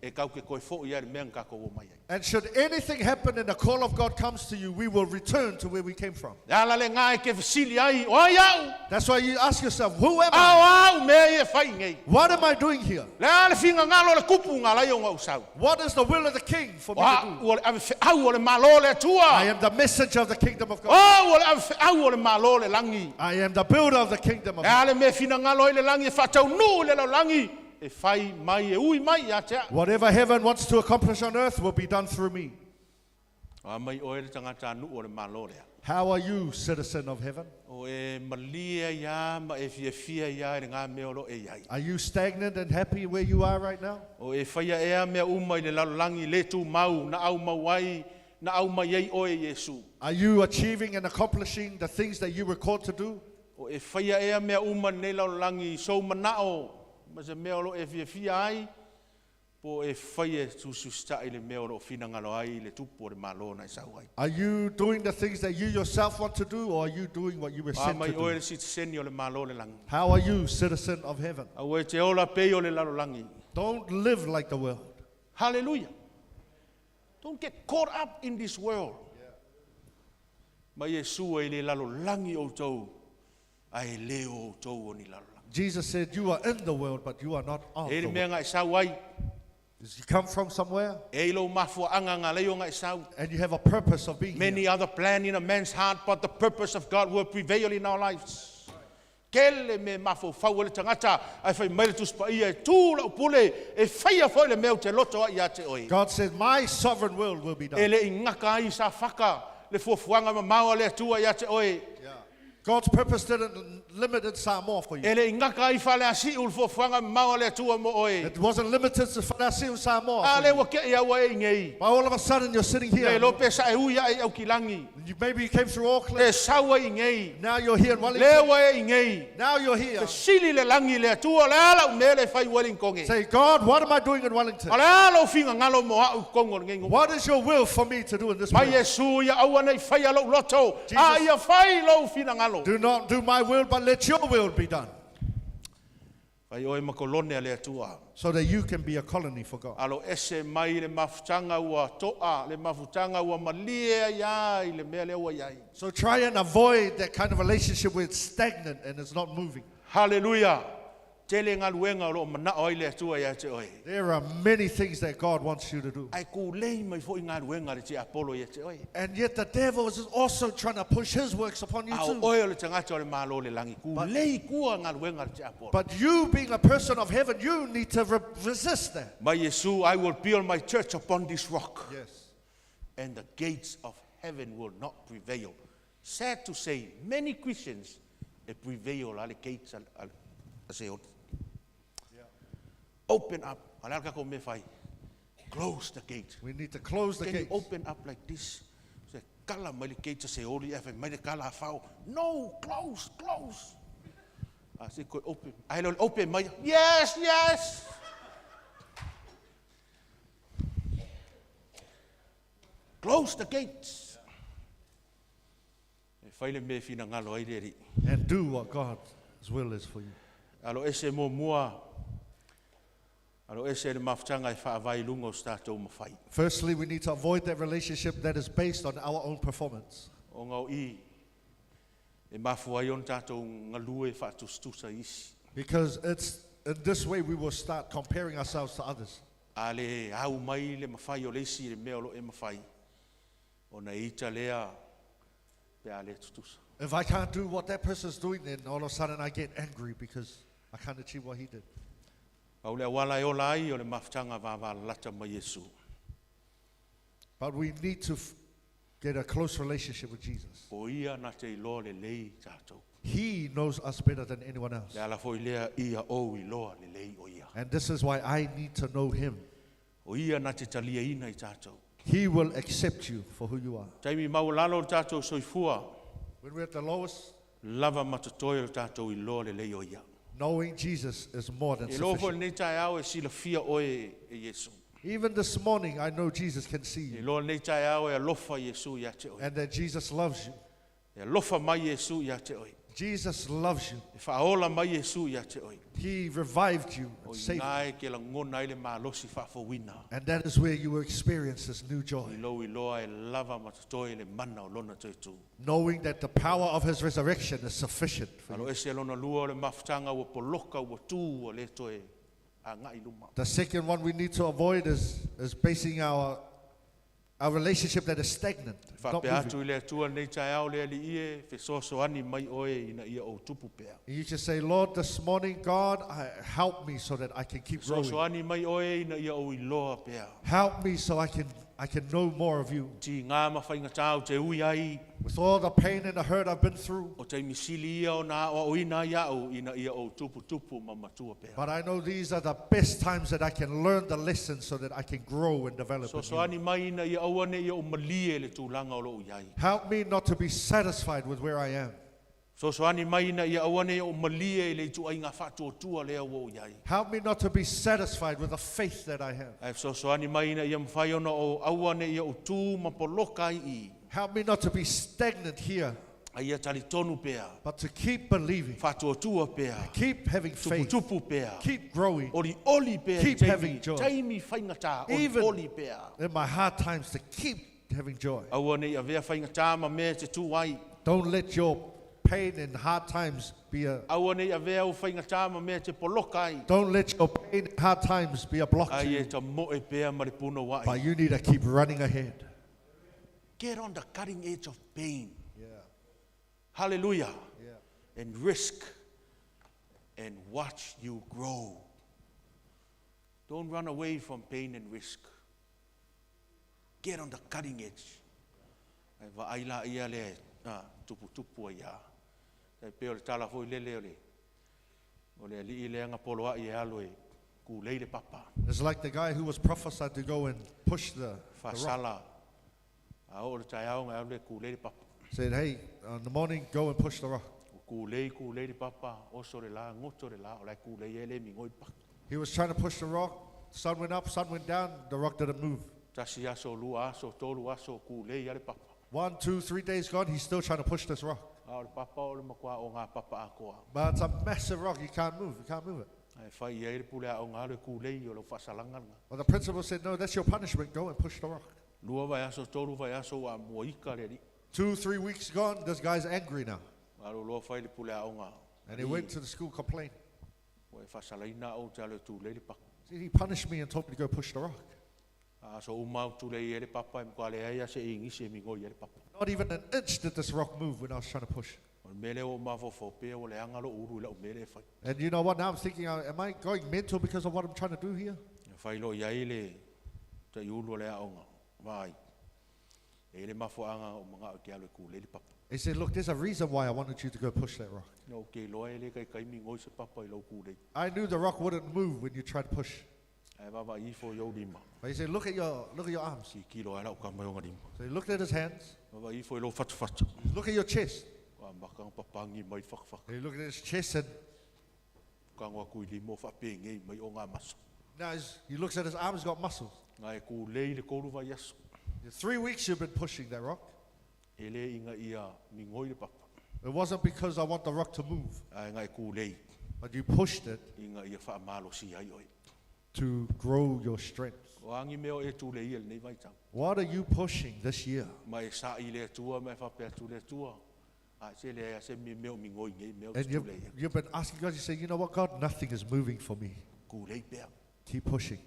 E kau ke koe fo i ari mea ngā kou o mai ai.
And should anything happen and the call of God comes to you, we will return to where we came from.
Ala le ngā e ke fasili ai, o ai au.
That's why you ask yourself, who am I?
Au mea e whai ngei.
What am I doing here?
Le ale whinga ngalo le kupu ngā lai o ngā usau.
What is the will of the king for me to do?
Au o le malo le atua.
I am the messenger of the kingdom of God.
Au o le malo le langi.
I am the builder of the kingdom of
E
God.
ale me whina ngalo i le langi, e whatau nu le lau langi. E whai mai, e ui mai, ia tea.
Whatever heaven wants to accomplish on earth will be done through me.
A mai o e le tangata anu o le malo lea.
How are you, citizen of heaven?
O e malia ia, ma e fia ia, e ngā mea olo e iai.
Are you stagnant and happy where you are right now?
O e whaia ea mea umai le lalolangi, le tu mau, na au mawai, na au mai ei o e Yesu.
Are you achieving and accomplishing the things that you were called to do?
O e whaia ea mea umai le lalolangi, so manao, ma se mea olo e fia ai, po e whaia tusu stai le mea olo fina ngalo ai, le tupo le malo na isau ai.
Are you doing the things that you yourself want to do, or are you doing what you were
A
sent
mai
to
o e
do?
si seni o le malo le langi.
How are you, citizen of heaven?
A o e te ola pei o le lalolangi.
Don't live like the world.
Hallelujah. Don't get caught up in this world. Ma Yesu e le lalolangi o tau, a e leo o tau o ni lalolangi.
Jesus said, you are in the world, but you are not of
E
the
le mea
world.
ngā isau ai,
You come from somewhere,
e lo mafua anga ngā leo ngā isau.
and you have a purpose of being
Many
here.
other plan in a man's heart, but the purpose of God will prevail in our lives. Kele me mafo fau le tangata, ai whai mai le tuspa ia, e tū la upule, e whaia fwoi le meo te loto ai a te oi.
God said, my sovereign will be
E
done.
le ingaka ai sa whaka, le fuafuanga ma maua le atua ia te oi.
God's purpose didn't limit in Samoa for you.
E le ingaka ai whale asi ul fuafuanga ma maua le atua mo oi.
It wasn't limited to Whanasi Samoa.
A
for
le
you.
wake ia wa e ngei.
But all of a sudden you're sitting
E
here.
lope sa e ui ai au kilangi.
Maybe you came through
E
Auckland.
saua i ngei.
Now you're here in
Le
Wellington.
wa e ngei.
Now you're here.
Te sili le langi le atua, le ala u mele whai Wellingkonge.
Say, God, what am I doing in Wellington?
A le ala u finga ngalo mo au kongo ngei ngongo.
What is your will for me to do in this
Mai
world?
Yesu ia au anei whai alo loto. A
Jesus-
ia whai lo fina ngalo.
Do not do my will, but let your will be done.
Whai oe makolone le atua.
So that you can be a colony for God.
Alo ese mai le mafutanga ua toa, le mafutanga ua malia iai, le mea le ua iai.
So try and avoid that kind of relationship where it's stagnant and it's not moving.
Hallelujah. Tele ngā luenga o lo manao ai le atua ia te oe.
There are many things that God wants you to do.
Ai ku lei mai fo i ngā luenga le te Apollo ia te oe.
And yet the devil is also trying to push his works upon you
Au
too.
oe o le tangata o le malo le langi. Ku lei kua ngā luenga le te Apollo.
But you being a person of heaven, you need to resist that.
Mai Yesu, I will build my church upon this rock.
Yes.
And the gates of heaven will not prevail. Sad to say, many Christians prevail ale gates a se o. Open up. Alaka ko me fai. Close the gate.
We need to close the
Can you
gates.
open up like this? Say, kala mai le gate se o li efe mai le kala fau. No, close, close. I say, could open. I don't open my. Yes, yes. Close the gates. E whaile me fina ngalo ai reri.
And do what God's will is for you.
Alo ese mo mua. Alo ese le mafutanga e whaavai lungo statou mawhai.
Firstly, we need to avoid that relationship that is based on our own performance.
O ngau I. E mafuai on tatou ngalue whaatustusa isi.
Because it's in this way we will start comparing ourselves to others.
A le au mai le mawhai o leisi le mea o lo e mawhai. O na ita lea pe a le tutusa.
If I can't do what that person's doing, then all of a sudden I get angry because I can't achieve what he did.
Au le awala e o lai o le mawhtanga vāwā lata mai Yesu.
But we need to get a close relationship with Jesus.
O ia na te iloa le lei tātou.
He knows us better than anyone else.
Le ala foi lea ia o iloa le lei o ia.
And this is why I need to know him.
O ia na te talia ina i tātou.
He will accept you for who you are.
Taimi maulalo o tātou soifua.
When we're at the lowest,
Lava matatoe o tātou iloa le lei o ia.
knowing Jesus is more than
E lofo
sufficient.
nei tai au e sila fia oe e Yesu.
Even this morning, I know Jesus can see
E
you
loa nei tai au e alofa Yesu ia te oe.
and that Jesus loves you.
E alofa mai Yesu ia te oe.
Jesus loves you.
E whaola mai Yesu ia te oe.
He revived you
O
and saved you.
inai ke la ngona ile malosi whafowina.
And that is where you will experience this new joy.
Iloa e lava matatoe le mana o lona te tu.
Knowing that the power of his resurrection is sufficient for
Alo
you.
ese lona lua o le mafutanga ua poloka ua tu o le toe a ngai luma.
The second one we need to avoid is basing our relationship that is stagnant. Not
Whape
moving.
atu i le atua nei tai au le ali ie, fe soso ani mai oe ina ia o tupu pea.
You can say, Lord, this morning, God, help me so that I can keep
Soso
growing.
ani mai oe ina ia o iloa pea.
Help me so I can know more of you.
Ti ngā mawhainga tāu te ui ai,
With all the pain and the hurt I've been through.
o te misili ia o nā o ina iau ina ia o tupu mamatua pea.
But I know these are the best times that I can learn the lessons so that I can grow and develop. in
Soso
you.
ani mai ina ia awane ia o malie le tūlanga o lo iai.
Help me not to be satisfied with where I am.
Soso ani mai ina ia awane ia o malie le tu ai ngā whatua tua lea o iai.
Help me not to be satisfied with the faith that I have.
Ai soso ani mai ina ia mwhai ona o awane ia o tū mapoloka i.
Help me not to be stagnant here,
Ai ia tali tonu pea.
but to keep believing,
Whatua tua pea.
keep having faith,
Tupu pea.
keep growing
Oli pea.
Keep
taimi-
having joy.
Taimi whainga tā.
Even-
Oli pea.
in my hard times, to keep having joy.
Awane ia vea whainga tā ma mea te tū ai.
Don't let your pain and hard times be a
Awane ia vea o whainga tā ma mea te poloka ai.
don't let your pain and hard times be a block to
Ai e
you.
ta moe pea ma le puno wai.
But you need to keep running ahead.
Get on the cutting edge of pain.
Yeah,
Hallelujah.
yeah.
And risk and watch you grow. Don't run away from pain and risk. Get on the cutting edge. Ai wa aila ia le tupu ia. Ai pe o le tala foi lele o le. O le li le anga poloa i alo e ku leile papa.
It's like the guy who was prophesied to go and push the rock.
Fasala. A o le tai au ngai le ku leile papa.
Said, hey, in the morning, go and push the rock.
Ku leile papa o so le la ngoto le la o le ku leile le mi ngoi pa.
He was trying to push the rock. Sun went up, sun went down. The rock didn't move.
Tasi aso lua aso tolu aso ku leile le papa.
1, 2, 3 days gone, he's still trying to push this rock.
A o le papa o le makua o ngā papa a koa.
But it's a massive rock. You can't move. You can't move it.
Ai whai e le pule a o ngā le ku lei o lo whasalanga nga.
Well, the principal said, no, that's your punishment. Go and push the rock.
Lua vai aso tolu vai aso a mua ika le li.
2, 3 weeks gone, this guy's angry now.
Alo loa whai le pule a o ngā.
And he went to the school complaining.
O e whasalaina o te alo tu leile paka.
See, he punished me and told me to go push the rock.
A so umau tu lei e le papa e mkua le aia se ingi se mingo i le papa.
Not even an inch did this rock move when I was trying to push.
O le mele o mafo pea o le angalo uru le o mele e whai.
And you know what? Now I'm thinking, am I going mental because of what I'm trying to do here?
E whai lo iai le te iulu le a o ngā. Vai. E le mafo anga o mga o ke alo ku leile papa.
He said, look, there's a reason why I wanted you to go push that rock.
No ke loa e le kai kai mingo se papa i lo ku lei.
I knew the rock wouldn't move when you tried to push.
Ai wawa i fo iau lima.
But he said, look at your arms.
Si kilo ala o ka mai o ngā lima.
So he looked at his hands.
Wawa i fo i lo fatu.
Look at your chest.
Wa makang papangi mai whakawhaka.
And he looked at his chest and
Ka ngā kui limo whapenge mai o ngā maso.
now he looks at his arms, got muscles.
Ngā e ku lei le koru vai aso.
3 weeks you've been pushing that rock.
E le inga ia mingoi le papa.
It wasn't because I want the rock to move,
Ai ngā e ku lei
but you pushed it
inga ia whaamalo si ai oi.
to grow your strength.
O angi meo e tu lei ele nei vai tau.
What are you pushing this year?
Mai sa i le tua mai whapea tu le tua.
And you've been asking God, you say, you know what, God, nothing is moving for me. Keep pushing.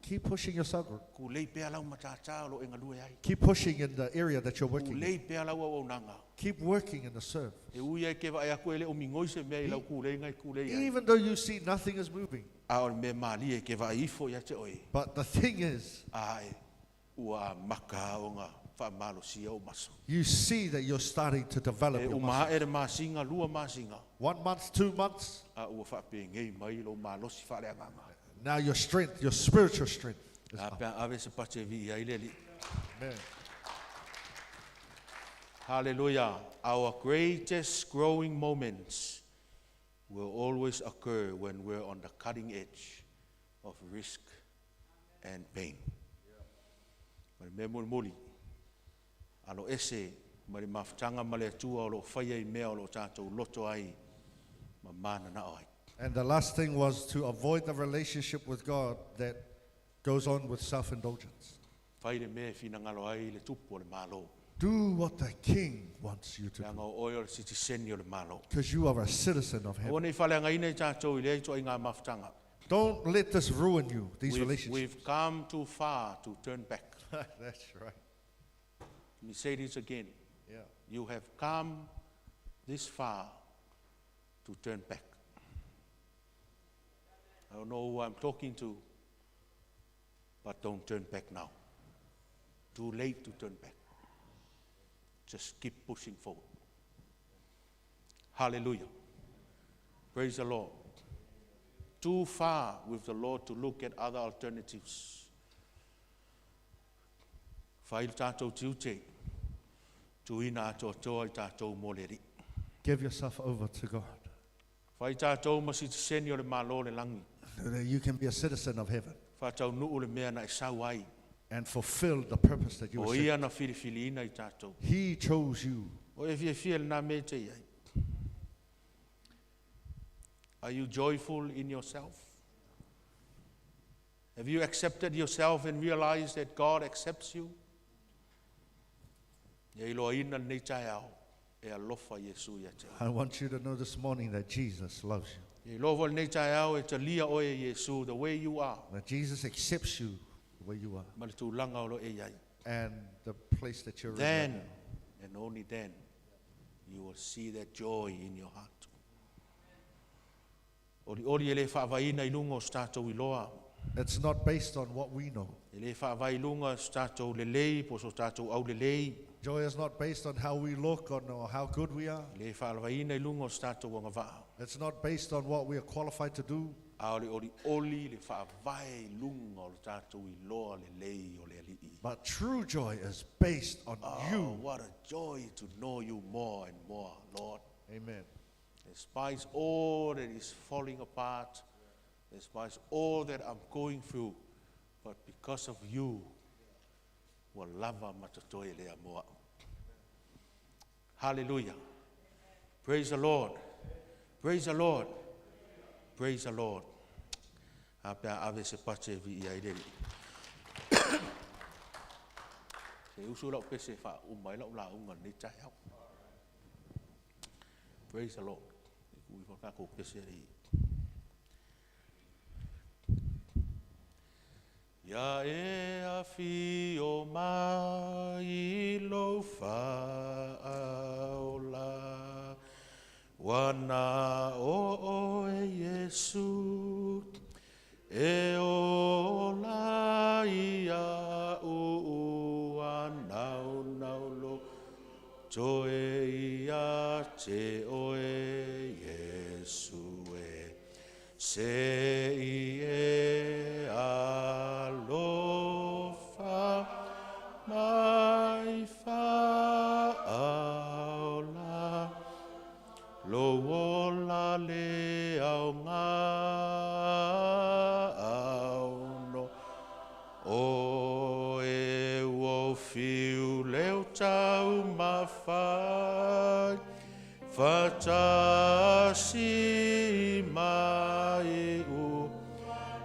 Keep pushing yourself. Keep pushing in the area that you're working in. Keep working in the serve. Even though you see nothing is moving. But the thing is, you see that you're starting to develop your muscles. 1 month, 2 months. Now your strength, your spiritual strength is up. Amen.
Hallelujah. Our greatest growing moments will always occur when we're on the cutting edge of risk and pain. Alo ese mari mafutanga male tua lo faya I mea lo tatou loto ai mamana na ai.
And the last thing was to avoid the relationship with God that goes on with self-indulgence.
Fai me fina ngalo ai le tupu le malo.
Do what the King wants you to do.
Oil citizen le malo.
Because you are a citizen of heaven.
Oni fale ngai nei tatou I le to inga mafutanga.
Don't let this ruin you, these relationships.
We've come too far to turn back.
That's right.
Let me say this again.
Yeah.
You have come this far to turn back. I don't know who I'm talking to, but don't turn back now. Too late to turn back. Just keep pushing forward. Hallelujah. Praise the Lord. Too far with the Lord to look at other alternatives.
Give yourself over to God. You can be a citizen of heaven and fulfill the purpose that you were set. He chose you.
Are you joyful in yourself? Have you accepted yourself and realized that God accepts you?
I want you to know this morning that Jesus loves you.
The way you are.
That Jesus accepts you the way you are. And the place that you're in.
Then, and only then, you will see that joy in your heart.
It's not based on what we know. Joy is not based on how we look or how good we are. It's not based on what we are qualified to do. But true joy is based on you.
What a joy to know you more and more, Lord.
Amen.
Despite all that is falling apart, despite all that I'm going through, but because of you, hallelujah. Praise the Lord. Praise the Lord. Praise the Lord. Praise the Lord. Ya e a fi o mai lo fa aula wana o e Yesu e o la ia u anau nau lo to e ia te o e Yesu e se e alofa mai fa aula lo ola le au ngā auno o e wo fiu leo tau mawhai fatasi mai u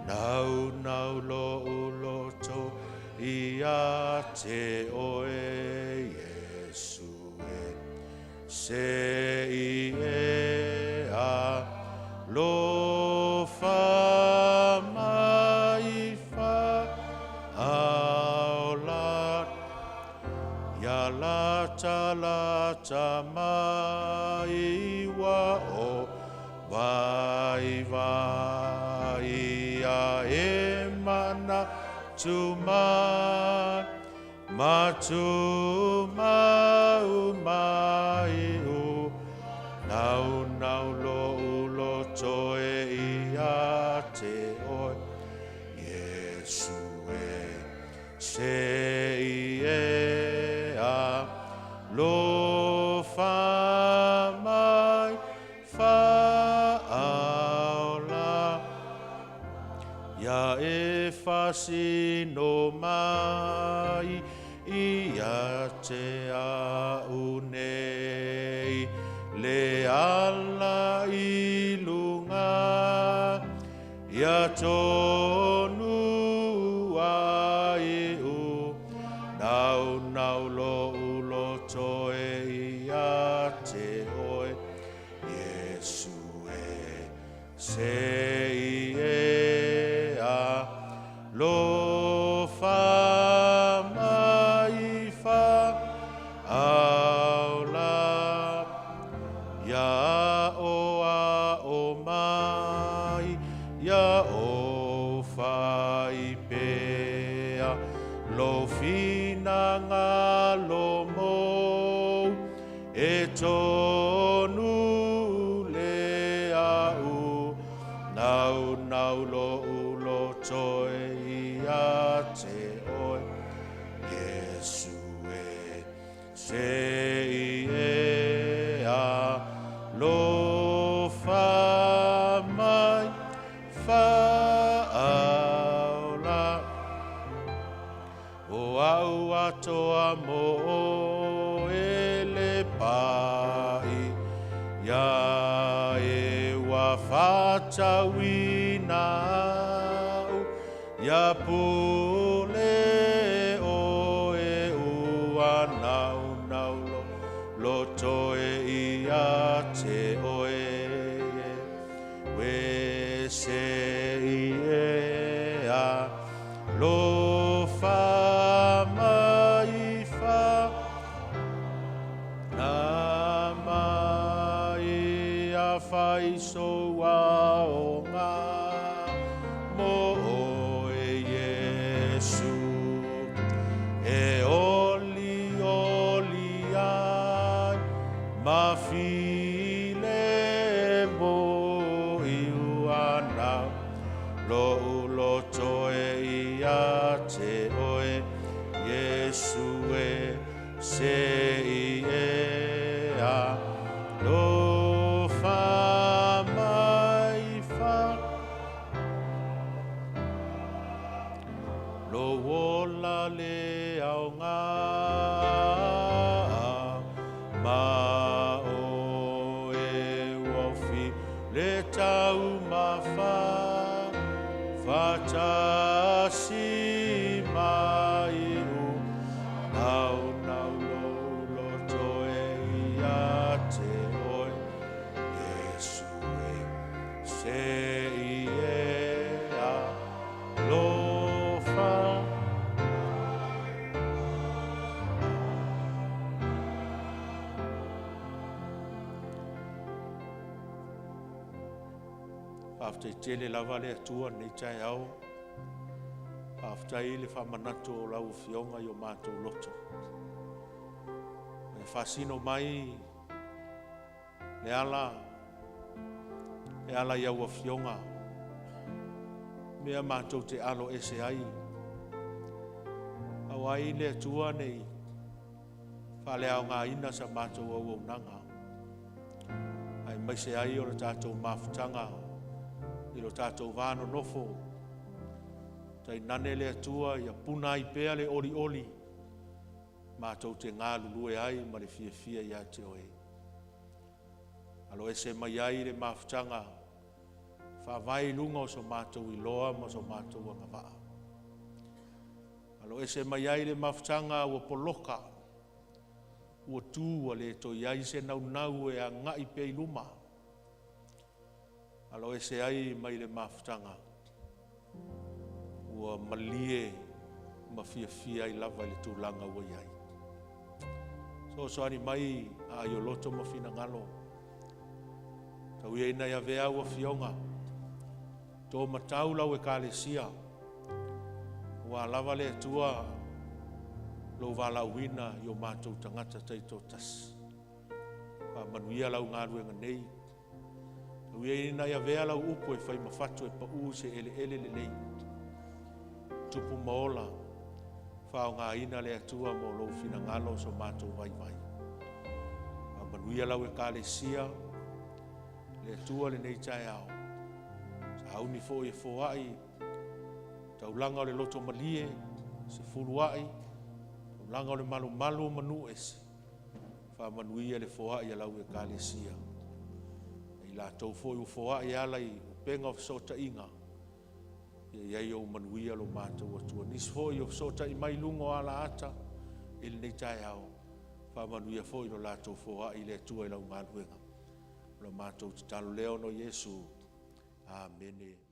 nau nau lo uloto ia te oe Yesu e se i e a lo fa mai fa aula ya la cha mai wa o vai vai a e mana tuma matu mau mai u nau nau lo toe ia te oi Yesu se e a lo fa mai fa aula ya e fasino mai ia te a unei le ala i lunga ia tonu ai u nau nau lo toe ia te oe Yesu se e a lo fa mai fa aula ya o mai ya o fai pea lo fina ngā lo mo e tonu le au nau nau lo toe ia te oe Yesu se e a lo fa mai fa aula o au atoa mo e le pai ya e wa fata wina ya pule o e ua nau nau lo toe ia te oe we se e a lo fa mai fa na mai a fai so a o ngā mo o e Yesu e oli ai ma file mo i uana lo toe ia te oe Yesu se e a lo fa mai fa lo wola le au ngā ma o e wofi le tau ma fa tasi mai u nau nau lo toe ia te oe Yesu se e a lo fa after tele lava le atua nei tai au after ile fa manato o lau fionga yo mato loto e fasino mai le ala ia ua fionga mea mato te alo ese ai au ai le atua nei fa le au ngā ina sa mato au nanga ai mai se ai o le tātou mafutanga i lo tātou vāno nofo. Tai nane le atua ia puna i pea le oli oli. Mātou te ngā lulue ai ma le fia fia ia te oe. Alo ese mai ai le mafutanga. Whawai lunga o so mātou i loa ma so mātou anga waa. Alo ese mai ai le mafutanga ua poloka. ua tū le to iai se nau e a ngai pe i luma. Alo e se ai mai le mafutanga. Ua malie ma fia i lava i le tūlanga ua iai. So ani mai a i o loto ma fina ngalo. Tau ia ina ia vea ua fionga. Tō matau lau e kālesia. Ua lava le atua lo vala wina i o mātou tangata teito tas. Pa manuia lau ngā ruenga nei. Tau ia ina ia vea lau upo e whai mawhatu e pa se ele le nei. Tupu maola. Whao ngā ina le atua mo lo fina ngalo so mātou vai. Pa manuia lau e kālesia. Le atua le nei tai ao. Sa auni fo e foai. Tau langa o le loto malie. Se fuluai. Tau langa o le malu manu esi. Wha manuia le foai lau e kālesia. I la tau fo i foai alai penga o sota inga. Iai o manuia lo mātou atua. Nis fo i o sota i mai lungo ala ata. Il nei tai ao. Wha manuia fo i lo la tau foai le atua i lau ngā luenga. Lo mātou te talo leo no Yesu. Amen.